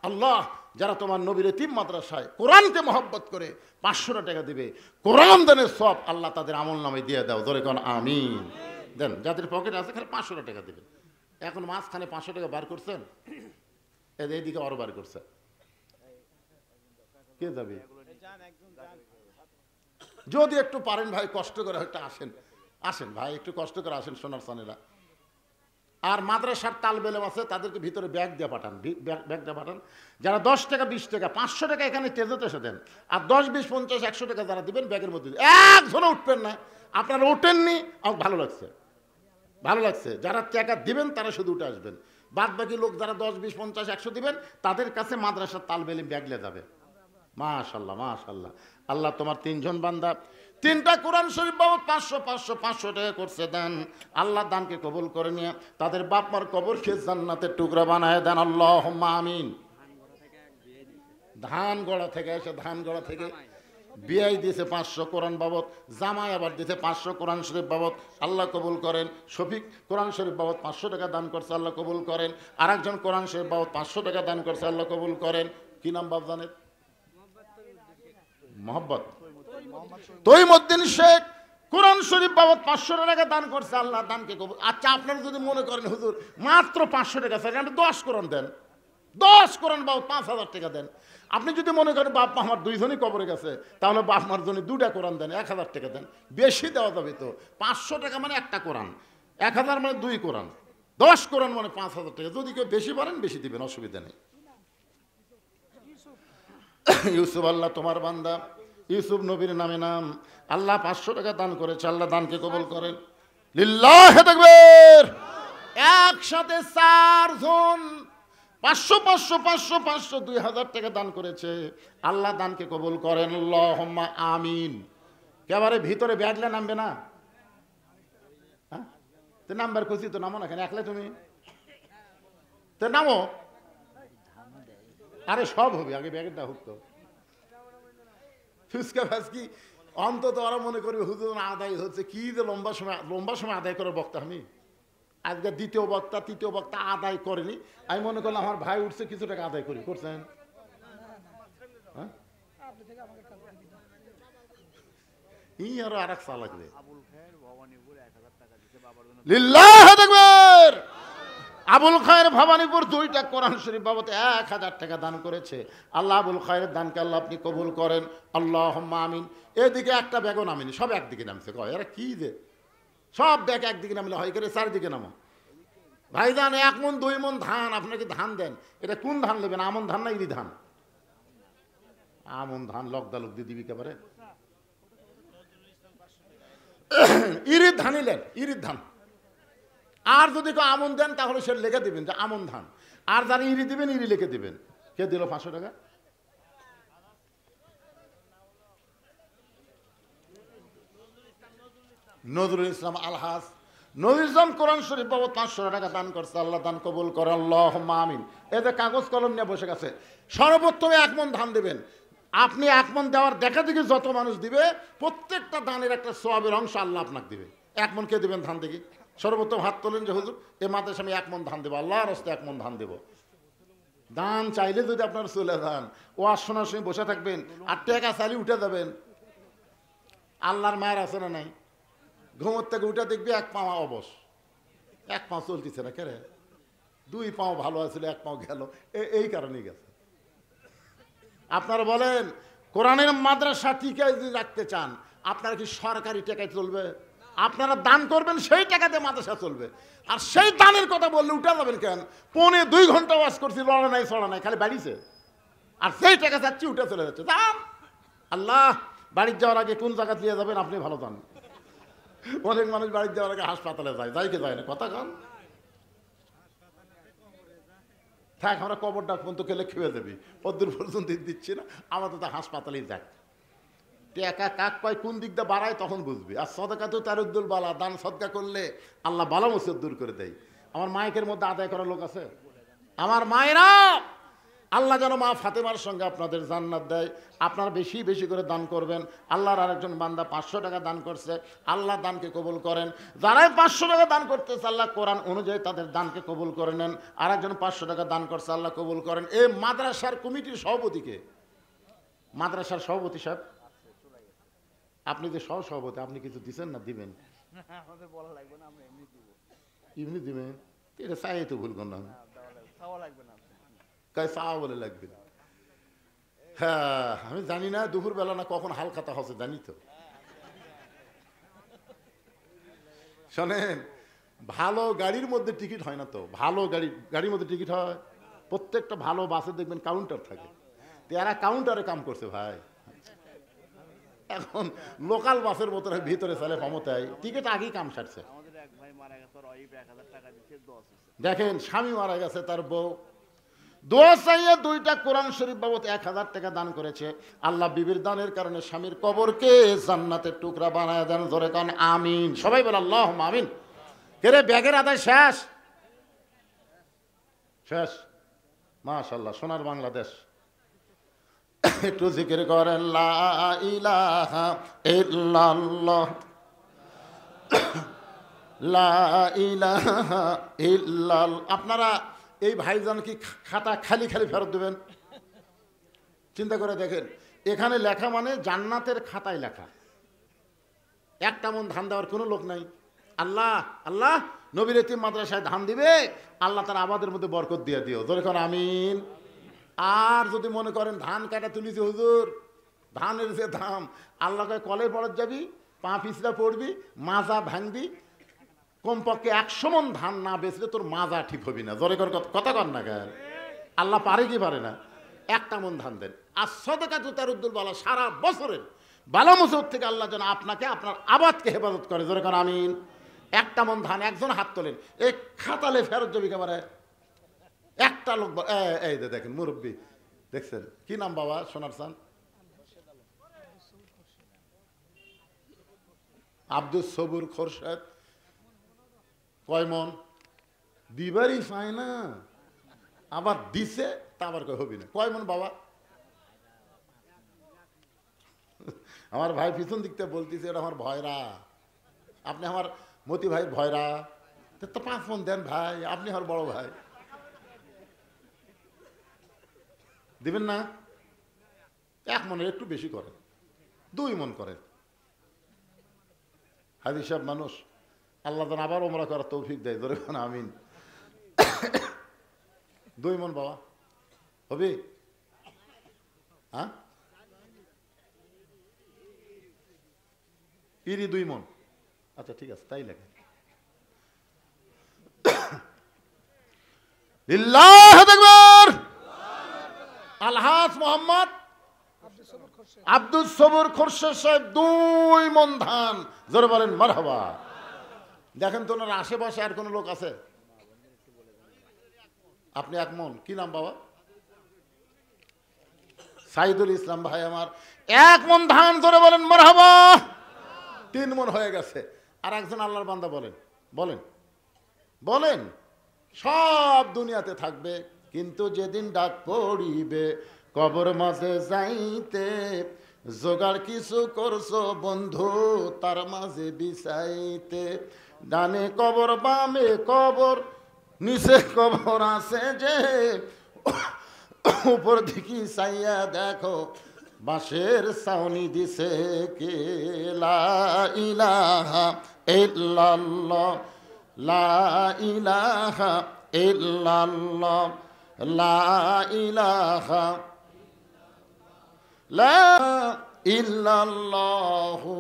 আল্লাহ, যারা তোমার নবীর এতিম মাদ্রাসায় কোরআনকে মহব্বত করে 500 টাকা দিবে, কোরআন দানের সব আল্লাহ তাদের আমল নামে দিয়ে দাও। ধরে কোন আমিন দেন। যাদের পকেট আছে খালি 500 টাকা দিবেন। এখন মাঝখানে 500 টাকা বার করছেন, এইদিকে আরো বার করছে, কে যাবে? যদি একটু পারেন ভাই কষ্ট করে একটা আসেন, আসেন ভাই একটু কষ্ট করে আসেন সোনার সানেরা। আর মাদ্রাসার তালবেলেম আছে, তাদেরকে ভিতরে ব্যাগ দিয়ে পাঠান, ব্যাগ দিয়ে পাঠান। যারা 10 টাকা 20 টাকা 500 টাকা এখানে তেজতে এসে দেন, আর 10 20 50 100 টাকা যারা দিবেন ব্যাগের মধ্যে একজনও উঠবেন না। আপনারা ওঠেননি, আমার ভালো লাগছে, ভালো লাগছে। যারা টাকা দিবেন তারা শুধু উঠে আসবেন, বাদ বাকি লোক যারা 10 20 50 100 দিবেন তাদের কাছে মাদ্রাসার তালবেলেম ব্যাগ নিয়ে যাবে। মাশাআল্লাহ মাশাআল্লাহ। আল্লাহ তোমার 3 জন বান্দা 3টা কোরআন শরীফ বাবদ 500 500 500 টাকা করছে দান। আল্লাহ দানকে কবুল করে নিয়ে তাদের বাপ মার কবরকে জান্নাতের টুকরা বানায় দেন, আল্লাহুম্মা আমিন। ধানগড়া থেকে এসে, ধানগড়া থেকে বিয়াই দিয়েছে 500 কোরআন বাবদ, জামাই আবার দিয়েছে 500 কোরআন শরীফ বাবদ, আল্লাহ কবুল করেন। শফিক কোরআন শরীফ বাবদ 500 টাকা দান করছে, আল্লাহ কবুল করেন। আরেকজন কোরআন শরীফ বাবদ 500 টাকা দান করছে, আল্লাহ কবুল করেন। কি নাম বাপ জানেন? মোহাম্মদ তৈমুদ্দিন শেখ কোরআন শরীফ বাবদ 500 টাকা দান করছে, আল্লাহ দানকে কবুল। আচ্ছা আপনারা যদি মনে করেন হুজুর মাত্র 500 টাকা চাই, আপনি 10 কোরআন দেন, 10 কোরআন বাবদ 5000 টাকা দেন। আপনি যদি মনে করেন বাপ মা আমার 2 জনই কবরে গেছে, তাহলে বাপ মার জন্য 2টা কোরআন দেন, 1000 টাকা দেন। বেশি দেওয়া যাবে তো, 500 টাকা মানে একটা কোরআন, 1000 মানে 2 কোরআন, 10 কোরআন মানে 5000 টাকা। যদি কেউ বেশি পারেন বেশি দিবেন, অসুবিধা নেই। ইউসুফ আল্লাহ তোমার বান্দা, ইউসুফ নবীর নামে নাম, আল্লাহ 500 টাকা দান করেছে, আল্লাহ দানকে কবুল করেন। লিল্লাহি তাকবীর। একসাথে 4 জন 500 500 500 500 2000 টাকা দান করেছে, আল্লাহ দানকে কবুল করেন, আল্লাহুম্মা আমিন। একেবারে ভিতরে ব্যাগলে নামবে না, হ্যাঁ তো নাম্বার খুশি তো নামো না, কেন একলে তুমি তো নামো। আরে সব হবে, আগে ব্যাগেরটা হোক তো। ফুসকা ফাসকি অন্তত ওরা মনে করবে হুজুর আদায় হচ্ছে, কি যে লম্বা সময় আদায় করে বক্তা। আমি আজকে দ্বিতীয় বক্তা তৃতীয় বক্তা আদায় করেনি, আমি মনে করলাম আমার ভাই উঠছে কিছু টাকা আদায় করি। করছেন হ্যাঁ, ই আরো আর এক চা লাগবে। লিল্লাহি তাকবীর। আবুল খায়ের ভবানীপুর 2টা কোরআন শরীফ বাবদ 1000 টাকা দান করেছে, আল্লাহ আবুল খায়ের দানকে আল্লাহ আপনি কবুল করেন, আল্লাহুম্মা আমিন। এদিকে একটা ব্যাগও নামেনি, সব একদিকে নামছে। কয় এরা কি যে সব ব্যাগ একদিকে নামলে হয় করে 4দিকে নামো। ভাইজান 1 মণ 2 মণ ধান, আপনাকে ধান দেন, এটা কোন ধান নেবেন? আমন ধান না ইরি ধান? আমন ধান লকদা দিয়ে দিবি একেবারে। ইরির ধান নিলেন, ইরির ধান। আর যদি কেউ আমন দেন তাহলে সে লিখে দিবেন যে আমন ধান, আর যারা ইরি দিবেন ইরি লিখে দিবেন। কে দিল 500 টাকা? নজরুল ইসলাম আলহাজ। নজরুল ইসলাম কোরআন শরীফ বাবদ 500 টাকা দান করছে, আল্লাহ দান কবুল করে, আল্লাহুম্মা আমিন। এই যে কাগজ কলম নিয়ে বসে গেছে, সর্বোত্তমে 1 মণ ধান দেবেন। আপনি 1 মণ দেওয়ার দেখা দেখি যত মানুষ দিবে, প্রত্যেকটা দানের একটা সওয়াবের অংশ আল্লাহ আপনাকে দিবে। 1 মণ কে দিবেন ধান দেখি? সর্বোত্তম হাত তোলেন যে হুজুর এই মাদ্রাসায় আমি 1 মণ ধান দেবো, আল্লাহর রাস্তায় 1 মণ ধান দেবো। দান চাইলে যদি আপনার চলে যান, ও আর শোনার সময় বসে থাকবেন, আর টাকা চাইলে উঠে যাবেন। আল্লাহর মায়ের আছে না নাই? ঘুমোর থেকে উঠে দেখবি 1 পা অবশ, 1 পা চলতেছে না, কেরে 2 পা ভালো আছিল, 1 পা গেল, এই কারণেই গেছে। আপনারা বলেন কোরআনের মাদ্রাসা টিকায় যদি রাখতে চান, আপনারা কি সরকারি টাকায় চলবে? আপনারা দান করবেন, সেই টাকাতে মাদ্রাসা চলবে। আর সেই দানের কথা বললে উঠে যাবেন কেন? 2.25 ঘন্টা ওয়াজ করছি, লড়া নাই ছড়া নাই, খালি বাড়িছে। আর সেই টাকা চাচ্ছি উঠে চলে যাচ্ছে। যান আল্লাহ, বাড়ির যাওয়ার আগে কোন জায়গা দিয়ে যাবেন আপনি ভালো জানেন। অনেক মানুষ বাড়ির যাওয়ার আগে হাসপাতালে যায়, যাইকে যায় না, কথা কান থাক, আমরা কবরটা পর্যন্ত খেলে খেয়ে দেবি, পদ্মুর পর্যন্ত দিচ্ছি না, আমাদের তো হাসপাতালেই যাক। টাকা কাক পায় কোন দিক দিয়ে বাড়ায় তখন বুঝবি। আর সদকা তো তারুদ্দুল বালা, দান সদকা করলে আল্লাহ বালা মুসিবত দূর করে দেয়। আমার মাইকের মধ্যে আদায় করার লোক আছে? আমার মায়েরা, আল্লাহ যেন মা ফাতেমার সঙ্গে আপনাদের জান্নাত দেয়। আপনারা বেশি বেশি করে দান করবেন। আল্লাহর আরেকজন বান্দা 500 টাকা দান করছে, আল্লাহ দানকে কবুল করেন। যারাই 500 টাকা দান করতেছে আল্লাহ কোরআন অনুযায়ী তাদের দানকে কবুল করে নেন। আরেকজন 500 টাকা দান করছে, আল্লাহ কবুল করেন। এই মাদ্রাসার কমিটির সভাপতিকে, মাদ্রাসার সভাপতি সাহেব, আপনি যে সভাপতি, আপনি কিছু দিচ্ছেন না? দিবেন, এমনি দিবেন। এটা চাই তো ভুল করলাম, চাওয়া বলে লাগবে না। হ্যাঁ, আমি জানি না দুপুর বেলা না কখন হালখাতা হচ্ছে, জানি তো। শোনেন, ভালো গাড়ির মধ্যে টিকিট হয় না তো। ভালো গাড়ির মধ্যে টিকিট হয়, প্রত্যেকটা ভালো বাসে দেখবেন কাউন্টার থাকে। এরা কাউন্টারে কাম করছে ভাই। এখন লোকাল বাসের মতো ভিতরে চলে ক্ষমতায়, টিকিট আগেই কাম সারছে। দেখেন, স্বামী মারা গেছে, তার বউ দোয়া চাইয়ে 2টা কোরআন শরীফ বাবদ 1000 টাকা দান করেছে। আল্লাহ বিবির দানের কারণে স্বামীর কবরকে জান্নাতের টুকরা বানায় দেন। জোরে কান আমিন, সবাই বলে আল্লাহুম্মা আমিন। কেরে ব্যাগের আদায় শেষ? শেষ, মাশাআল্লাহ, সোনার বাংলাদেশ। একটু জিকির করেন লা ইলাহা ইল্লাল্লাহ, লা ইলাহা ইল্লাল্লাহ। আপনারা এই ভাইজান কি খাতা খালি খালি ফেরত দেবেন? চিন্তা করে দেখেন, এখানে লেখা মানে জান্নাতের খাতায় লেখা। একটা মন ধান দেওয়ার কোনো লোক নাই। আল্লাহ আল্লাহ, নবীর এতিম মাদ্রাসায় ধান দিবে, আল্লাহ তার আবাদের মধ্যে বরকত দিয়ে দিও। যখন আমিন। আর যদি মনে করেন ধান কাটা তুলিছে হুজুর, ধানের যে দাম, আল্লাহকে কলে পড়ত যাবি, পা পিছড়া পড়বি, মাজা ভাঙবি, কমপক্ষে 100 মন ধান না বেচলে তোর মাজা ঠিক হবি না। জোরে কর, কথা কর না কেন? আল্লাহ পারে কি পারে না? 1টা মন ধান দেন। আর সদকা তো তারুদ্দুল বালা, সারা বছরের বালা মুসিবত থেকে আল্লাহ যেন আপনাকে, আপনার আবাদকে হেফাজত করে। জোরে কর আমিন। 1টা মন ধান, একজন হাত তোলেন, এই খাতালে ফেরত যাবি একেবারে। একটা লোক, এই দেখেন মুরব্বী, দেখছেন কি নাম বাবা? সোনার চান আব্দুল সবুর খোরশেদ। কয় মন? দিবারই পায় না, আবার দিছে তা আবার কয় হবি না। কয় মন বাবা? আমার ভাই পিছন দিকতে বলতেছে, এটা আমার ভয়রা, আপনি আমার মতি ভাইয়ের ভয়রা, তো 5 মন দেন ভাই, আপনি আমার বড় ভাই, দিবেন না? 1 মনের একটু বেশি করেন, 2 মন করেন। হাজি সাহেব মানুষ, আল্লাহ যেন আবার ওমরা করার তৌফিক দেয়। ধরে আমিন। 2 মন বাবা হবে? হ্যাঁ, পিরি 2 মন। আচ্ছা ঠিক আছে, তাই লাগে। আল্লাহু আকবার। আলহাজ মোহাম্মদ আব্দুল সবুর খোরশেদ সাহেব 2 মন ধান। জোরে বলেন মারহাবা। দেখেন তো ওনার আশেপাশে আর কোনো লোক আছে? আপনি 1 মন। কি নাম বাবা? সাইদুল ইসলাম ভাই আমার 1 মন ধান। জোরে বলেন মারহাবা। 3 মন হয়ে গেছে। আর একজন আল্লাহর বান্দা বলেন, বলেন, বলেন। সব দুনিয়াতে থাকবে, কিন্তু যেদিন ডাক পড়িবে কবর মাঝে যাইতে, জোগাড় কিছু করছো বন্ধু তার মাঝে বিছাইতে। ডানে কবর, বামে কবর, নিচে কবর আছে যে, উপর দিকে চাইয়া দেখো বাঁশের ছাউনি দিছে কে। লা ইলাহা ইল্লাল্লাহ, লা ইলাহা ইল্লাল্লাহ, লা ইলাহা লা ইল্লাল্লাহু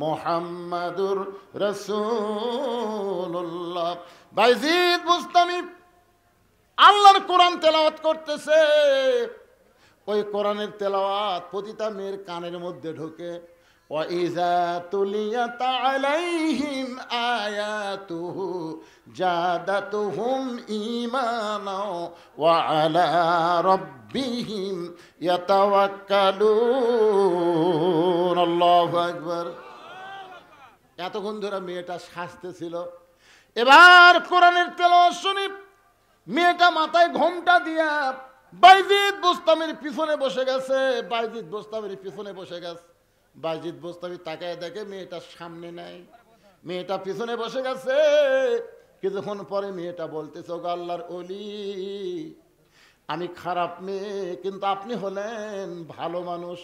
মুহাম্মাদুর রাসূলুল্লাহ। বাইজিদ বুস্তামি আল্লাহর কোরআন তেলাওয়াত করতেছে, ওই কোরআনের তেলাওয়াত প্রতিটা মেয়ের কানের মধ্যে ঢোকে। وَإِذَا تُلِيَتْ عَلَيْهِمْ آيَاتُهُ زَادَتْهُمْ إِيمَانًا وَعَلَى رَبِّهِمْ يَتَوَكَّلُونَ আল্লাহু আকবার। এতক্ষণ ধরে মেয়েটা সাজতেছিল, এবার কোরআনের তেলাওয়াত শুনি মেয়েটা মাথায় ঘোমটা দিয়া বাইজিদ বোস্তামির পিছনে বসে গেছে। বাইজিদ বোস্তামির পিছনে বসে গেছে। বাইজিদ বোস্তামি তাকায় দেখে মেয়েটার সামনে নাই, মেয়েটা পিছনে বসে গেছে। কিছুক্ষণ পরে মেয়েটা বলতেছে, ওগো আল্লাহর ওলি, আমি খারাপ মেয়ে, কিন্তু আপনি হলেন ভালো মানুষ।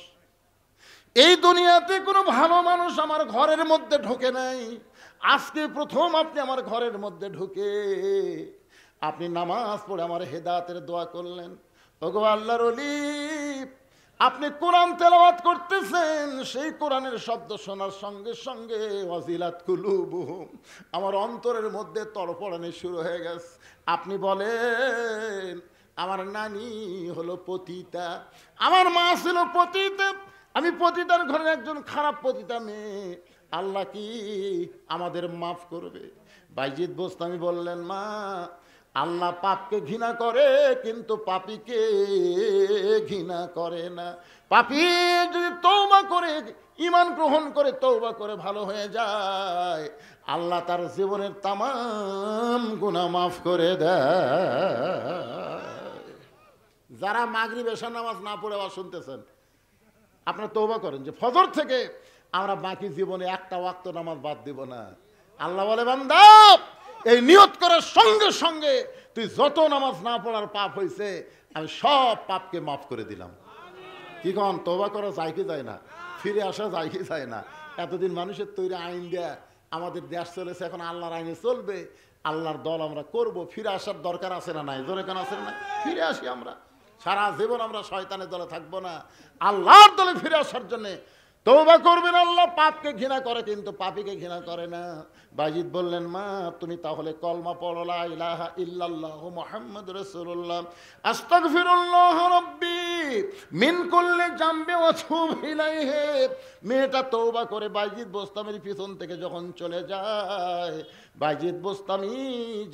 এই দুনিয়াতে কোনো ভালো মানুষ আমার ঘরের মধ্যে ঢোকে নাই, আজকে প্রথম আপনি আমার ঘরের মধ্যে ঢুকে আপনি নামাজ পড়ে আমার হেদায়েতের দোয়া করলেন। ওগো আল্লাহর ওলি, আপনি কোরআন তেলাওয়াত করতেছেন, সেই কোরআনের শব্দ শোনার সঙ্গে সঙ্গে ওয়াজিলাত কুলুবুহুম, আমার অন্তরের মধ্যে তড়পড়ানি শুরু হয়ে গেছে। আপনি বলেন আমার নানি হলো পতিতা, আমার মা ছিল পতিতা, আমি পতিতার ঘরের একজন খারাপ পতিতা মেয়ে, আল্লাহ কি আমাদের মাফ করবে? বাইজিদ বোস্তামি বললেন, মা, আল্লাহ পাপকে ঘৃণা করে কিন্তু পাপীকে ঘৃণা করে না। পাপী যদি তওবা করে, ঈমান গ্রহণ করে, তওবা করে ভালো হয়ে যায়, আল্লাহ তার জীবনের তামাম গুনাহ মাফ করে দেয়। যারা মাগরিব এশা নামাজ না পড়ে আবার শুনতেছেন, আপনারা তওবা করেন যে ফজর থেকে আমরা বাকি জীবনে একটা ওয়াক্ত নামাজ বাদ দিব না। আল্লাহ বলে, বান্দা, এই নিয়ত করার সঙ্গে সঙ্গে তুই যত নামাজ না পড়ার পাপ হয়েছে আমি সব পাপকে মাফ করে দিলাম। কি কন, তওবা করা যায় কি যায় না? ফিরে আসা যায় কি যায় না? এতদিন মানুষের তৈরি আইন দেয়া আমাদের দেশ চলেছে, এখন আল্লাহর আইনে চলবে, আল্লাহর দল আমরা করব। ফিরে আসার দরকার আছে না নাই? জোরে কেন আছে না? ফিরে আসি আমরা, সারা জীবন আমরা শয়তানের দলে থাকবো না, আল্লাহর দলে ফিরে আসার জন্যে তওবা করবেন। আল্লাহ পাপকে ঘৃণা করে কিন্তু পাপীকে ঘৃণা করে না। বাইজিদ বললেন, মা, তুমি তাহলে কলমা পড়ো, লা ইলাহা ইল্লাল্লাহু মুহাম্মাদুর রাসূলুল্লাহ, আস্তাগফিরুল্লাহ রাব্বি মিন কুল্লি জামবি ওয়া আতুবু ইলাইহি। মেয়েটা তওবা করে বাইজিদ বোস্তামির পিছন থেকে যখন চলে যায়, বাইজিদ বোস্তামি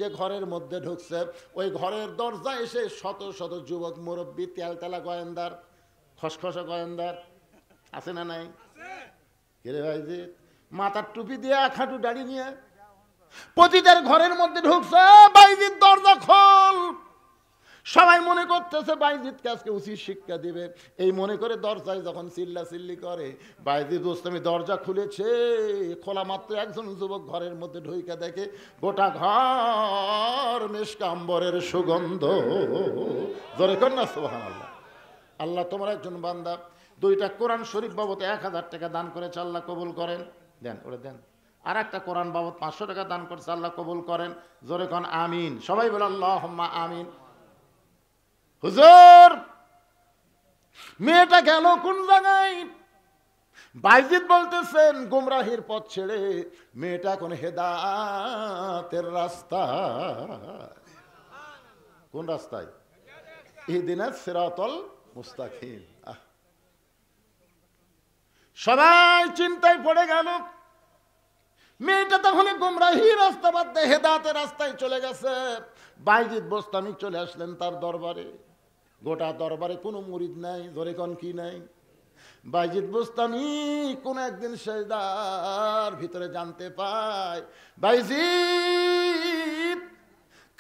যে ঘরের মধ্যে ঢুকছে, ওই ঘরের দরজায় এসে শত শত যুবক মুরব্বী, তেলতেলা গোয়েন্দার, খসখসা গোয়েন্দার আছে না নাই? কেরে বাইজিদ মাথার টুপি দিয়ে খাটু দাড়ি নিয়ে পতিতার ঘরের মধ্যে ঢুকছে। বাইজিদ দরজা খোল। সবাই মনে করতেছে বাইজিদকে আজকে উচিত শিক্ষা দিবে, এই মনে করে দরজায় যখন চিল্লাচিল্লি করে, বাইজিদ বোস্তামি দরজা খুলেছে, খোলা মাত্র একজন যুবক ঘরের মধ্যে ঢুকে দেখে গোটা ঘর মিশক আম্বরের সুগন্ধ। জোরে কর না সুবহানাল্লাহ। আল্লাহ তোমার একজন বান্দা দুইটা কোরআন শরীফ বাবদ 1000 টাকা দান করেছে, আল্লাহ কবুল করেন। দেন, ওরা দেন। আর একটা কোরআন বাবদ 500 টাকা দান করেছে, আল্লাহ কবুল করেন। জোরে কোন আমিন। সবাই বলে আল্লাহুম্মা আমিন। হুজুর, মেয়েটা গেল কোন জায়গায়? বাইজিদ বলতেছেন, গুমরাহির পথ ছেড়ে মেয়েটা এখন হেদায়েতের রাস্তা। কোন রাস্তায়? ইহদিনাস সিরাতাল মুস্তাকিম। সবাই চিন্তায় পড়ে গেল। মেয়েটা তাহলে গুমরাহি রাস্তা বাদ দিয়ে হেদায়েতের রাস্তায় চলে গেছে। বাইজিদ বোস্তামি চলে আসলেন তার দরবারে। গোটা দরবারে কোনো মুরিদ নাই, ধরে কোন কি নাই। বাইজিদ বোস্তামি কোন একদিন সেজদার ভিতরে জানতে পায় বাইজিদ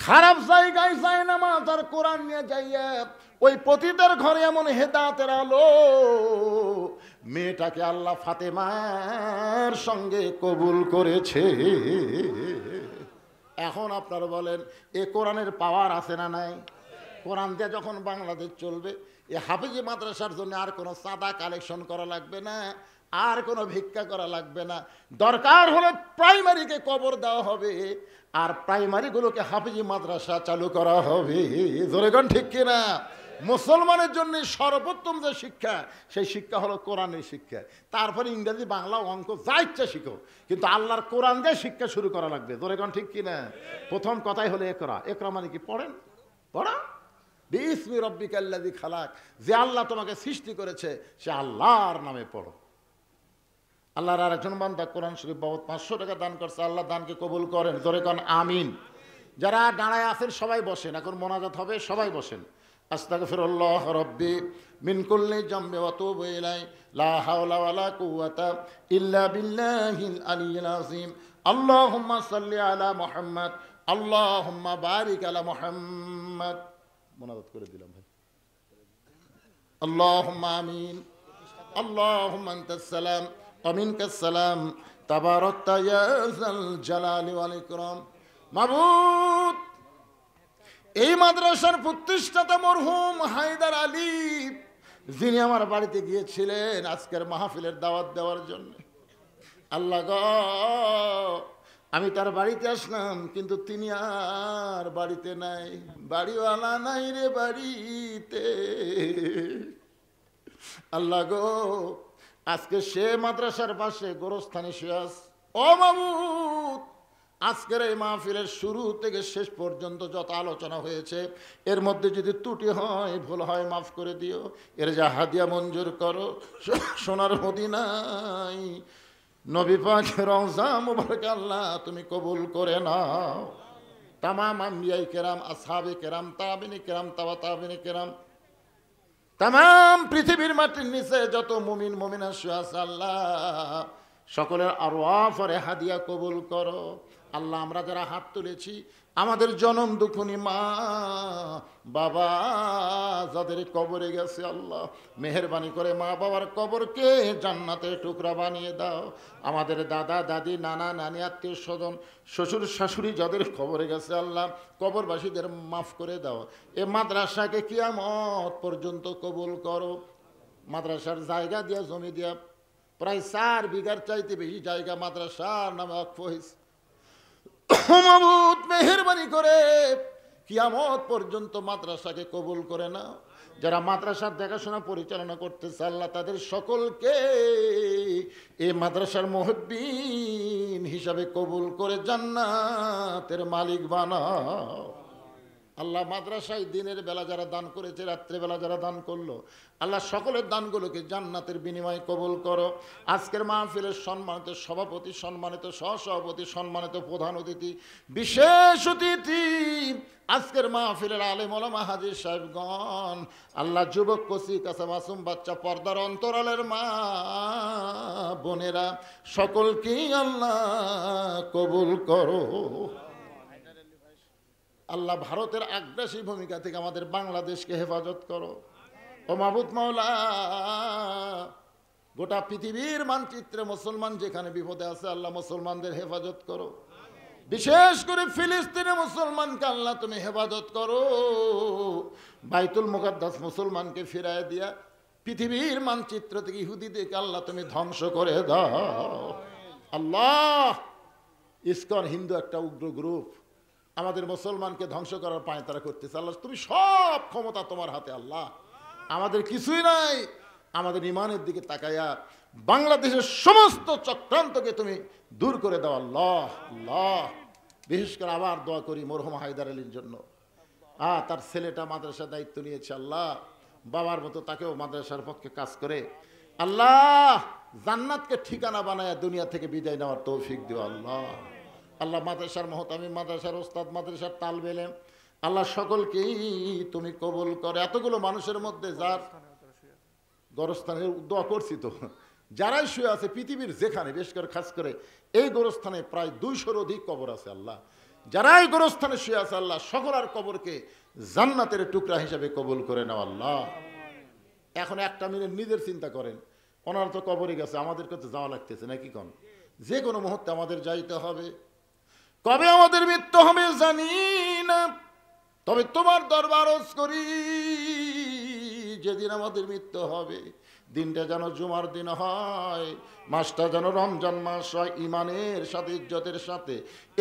খারাপ জায়গায় যায় না, মাথার কোরআন নিয়ে যাইয়া ওই পতিতার ঘরে এমন হেদায়েতের আলো, মেয়েটাকে আল্লাহ ফাতেমার সঙ্গে কবুল করেছে। এখন আপনারা বলেন, এ কোরআনের পাওয়ার আছে না নাই? কোরআন দিয়ে যখন বাংলাদেশ চলবে, এ হাফিজি মাদ্রাসার জন্য আর কোনো চাঁদা কালেকশন করা লাগবে না, আর কোনো ভিক্ষা করা লাগবে না। দরকার হলে প্রাইমারিকে কবর দেওয়া হবে, আর প্রাইমারিগুলোকে হাফিজি মাদ্রাসা চালু করা হবে। জোরে কোন ঠিক কিনা? মুসলমানের জন্য সর্বোত্তম যে শিক্ষা, সেই শিক্ষা হলো কোরআনের শিক্ষা। তারপরে ইংরেজি, বাংলা, অঙ্ক যা ইচ্ছা শিখো, কিন্তু আল্লাহর কোরআন দিয়ে শিক্ষা শুরু করা লাগবে। জোরে কোন ঠিক কিনা? প্রথম কথাই হলো একরা। একরা মানে কি? পড়েন, পড়া। বিসমি রব্বিকাল্লাযী খালাক, যে আল্লাহ তোমাকে সৃষ্টি করেছে সে আল্লাহর নামে পড়ো। আল্লাহর আরেকজন বান্দা কোরআন শরীফ বাবদ 500 টাকা দান করছে, আল্লাহ দানকে কবুল করেন, জোরে কোন আমিন। যারা দাঁড়ায় আছেন সবাই বসেন, এখন মোনাজাত হবে, সবাই বসেন। আস্তাগফিরুল্লাহ রাব্বি মিন কুল্লি যামবি ওয়া তুবু ইলাইহি লা হাওলা ওয়ালা কুওয়াতা ইল্লা বিল্লাহিল আলিয়্যিল আযীম। আল্লাহুম্মা সাল্লি আলা মুহাম্মাদ, আল্লাহুম্মা বারিক আলা মুহাম্মাদ। মোনাজাত করে দিলাম ভাই। আল্লাহুম্মা আমিন। আল্লাহুম্মা আনতাস সালাম ওয়া মিনকাস সালাম, তাবারাকতা ইয়া যাল জালালি ওয়াল ইকরাম। মাবুদ, এই মাদ্রাসার প্রতিষ্ঠাতা মরহুম হায়দার আলী, যিনি আমার বাড়িতে গিয়েছিলেন আজকের মাহফিলের দাওয়াত দেওয়ার জন্য, আল্লাহ গো, আমি তার বাড়িতে আসলাম কিন্তু তিনি আর বাড়িতে নাই, বাড়িওয়ালা নাই রে বাড়িতে। আল্লাহ গো, আজকে সে মাদ্রাসার পাশে গোরস্থানে শুয়ে আছে। ও মাবুদ, আজকের এই মাহফিলের শুরু থেকে শেষ পর্যন্ত যত আলোচনা হয়েছে এর মধ্যে যদি ত্রুটি হয়, ভুল হয়, মাফ করে দিও। এর যা হাদিয়া মঞ্জুর করো সোনার মদিনায় নবী পাকের রওজা মুবারক আল্লাহ তুমি কবুল করে নাও। তামাম আম্বিয়ায়ে কেরাম, আসহাবে কেরাম, তাবিনে কেরাম, তাবা তাবিনে কেরাম, তামাম পৃথিবীর মাটির নিচে যত মুমিন মুমিনা শুয়ে আছে আল্লাহ সকলের আরওয়াফরে হাদিয়া কবুল করো। আল্লাহ, আমরা যারা হাত তুলেছি আমাদের জনম দুঃখনী মা বাবা যাদের কবরে গেছে আল্লাহ মেহেরবানি করে মা বাবার কবরকে জান্নাতের টুকরা বানিয়ে দাও। আমাদের দাদা দাদি নানা নানি আত্মীয় স্বজন শ্বশুর শাশুড়ি যাদের কবরে গেছে আল্লাহ কবরবাসীদের মাফ করে দাও। এ মাদ্রাসাকে কিয়ামত পর্যন্ত কবুল করো। মাদ্রাসার জায়গা দিয়া জমি দিয়া প্রায় 4 বিঘার চাইতে বেশি জায়গা মাদ্রাসার নামে ওয়াকফ হয়েছে। মাবুদ, মেহেরবানি করে কিয়ামত পর্যন্ত মাদ্রাসাকে কবুল করে নাও। যারা মাদ্রাসার দেখাশোনা পরিচালনা করতেছে আল্লাহ তাদের সকলকে এই মাদ্রাসার মুহিব্বিন হিসাবে কবুল করে জান্নাতের মালিক বানাও। আল্লাহ, মাদ্রাসায় দিনের বেলা যারা দান করেছে, রাত্রেবেলা যারা দান করলো আল্লাহ সকলের দানগুলোকে জান্নাতের বিনিময়ে কবুল করো। আজকের মাহফিলের সম্মানিত সভাপতি, সম্মানিত সহসভাপতি, সম্মানিত প্রধান অতিথি, বিশেষ অতিথি, আজকের মাহফিলের আলেম ওলামা হাজির সাহেবগণ, আল্লাহ যুবক কচি কাঁচা মাসুম বাচ্চা, পর্দার অন্তরালের মা বোনেরা, সকলকেই আল্লাহ কবুল করো। আল্লাহ, ভারতের আগ্রাসী ভূমিকা থেকে আমাদের বাংলাদেশকে হেফাজত করো। ও মাবুদ মাওলা, গোটা পৃথিবীর মানচিত্রে মুসলমান যেখানে বিপদে আছে আল্লাহ মুসলমানদের হেফাজত করো। বিশেষ করে ফিলিস্তিনে মুসলমানকে আল্লাহ তুমি হেফাজত করো। বাইতুল মুকাদ্দাস মুসলমানকে ফিরায় দিয়া পৃথিবীর মানচিত্র থেকে ইহুদিদেরকে আল্লাহ তুমি ধ্বংস করে দাও। আল্লাহ, ইসকন হিন্দু একটা উগ্র গ্রুপ আমাদের মুসলমানকে ধ্বংস করার পায়তারা করতেছে। আল্লাহ, তুমি সব ক্ষমতা তোমার হাতে। আল্লাহ, আমাদের কিছুই নাই, আমাদের ইমানের দিকে তাকাইয়া বাংলাদেশের সমস্ত চক্রান্তকে তুমি দূর করে দাও। আল্লাহ আল্লাহ, বিশেষ করে আবার দোয়া করি মরহুম হায়দার আলীর জন্য। তার ছেলেটা মাদ্রাসার দায়িত্ব নিয়েছে আল্লাহ, বাবার মতো তাকেও মাদ্রাসার পক্ষে কাজ করে আল্লাহ জান্নাতকে ঠিকানা বানায় দুনিয়া থেকে বিদায় নেওয়ার তৌফিক দিও। আল্লাহ আল্লাহ, মাদ্রাসার মহতামিম, মাদ্রাসার ওস্তাদ, মাদ্রাসার তালবে আল্লাহ সকলকেই তুমি কবুল করে। এতগুলো মানুষের মধ্যে যার গোরস্থানের দোয়া করছি তো, যারাই শুয়ে আছে পৃথিবীর যেখানে, বিশেষ করে খাস করে এই গোরস্থানে প্রায় 200-র অধিক কবর আছে আল্লাহ, যারাই গোরস্থানে শুয়ে আছে আল্লাহ সকলার কবরকে জান্নাতের টুকরা হিসাবে কবুল করে নাও। আল্লাহ, এখন একটা মিনিট নিজের চিন্তা করেন, ওনারা তো কবরে গেছে, আমাদেরকে তো যাওয়া লাগতেছে নাকি? কোন যে কোনো মুহূর্তে আমাদের যাইতে হবে। কবে আমাদের মৃত্যু হবে জানি না, তবে তোমার দরবার আরজ করি যেদিন আমাদের মৃত্যু হবে দিনটা যেন জুমার দিন হয়, মাসটা যেন রমজান মাস হয়, ইমানের সাথে ইজ্জতের সাথে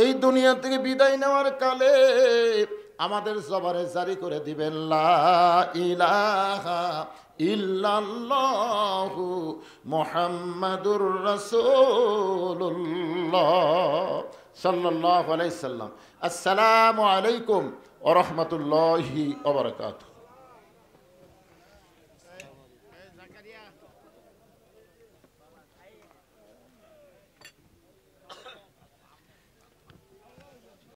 এই দুনিয়া থেকে বিদায় নেওয়ার কালে আমাদের জবানে জারি করে দিবেন লা ইলাহা ইল্লাল্লাহু মুহাম্মাদুর রাসূলুল্লাহ সাল্লাল্লাহু আলাইহি সাল্লাম। আসসালামু আলাইকুম ওয়া রাহমাতুল্লাহি ওয়া বারাকাতুহু।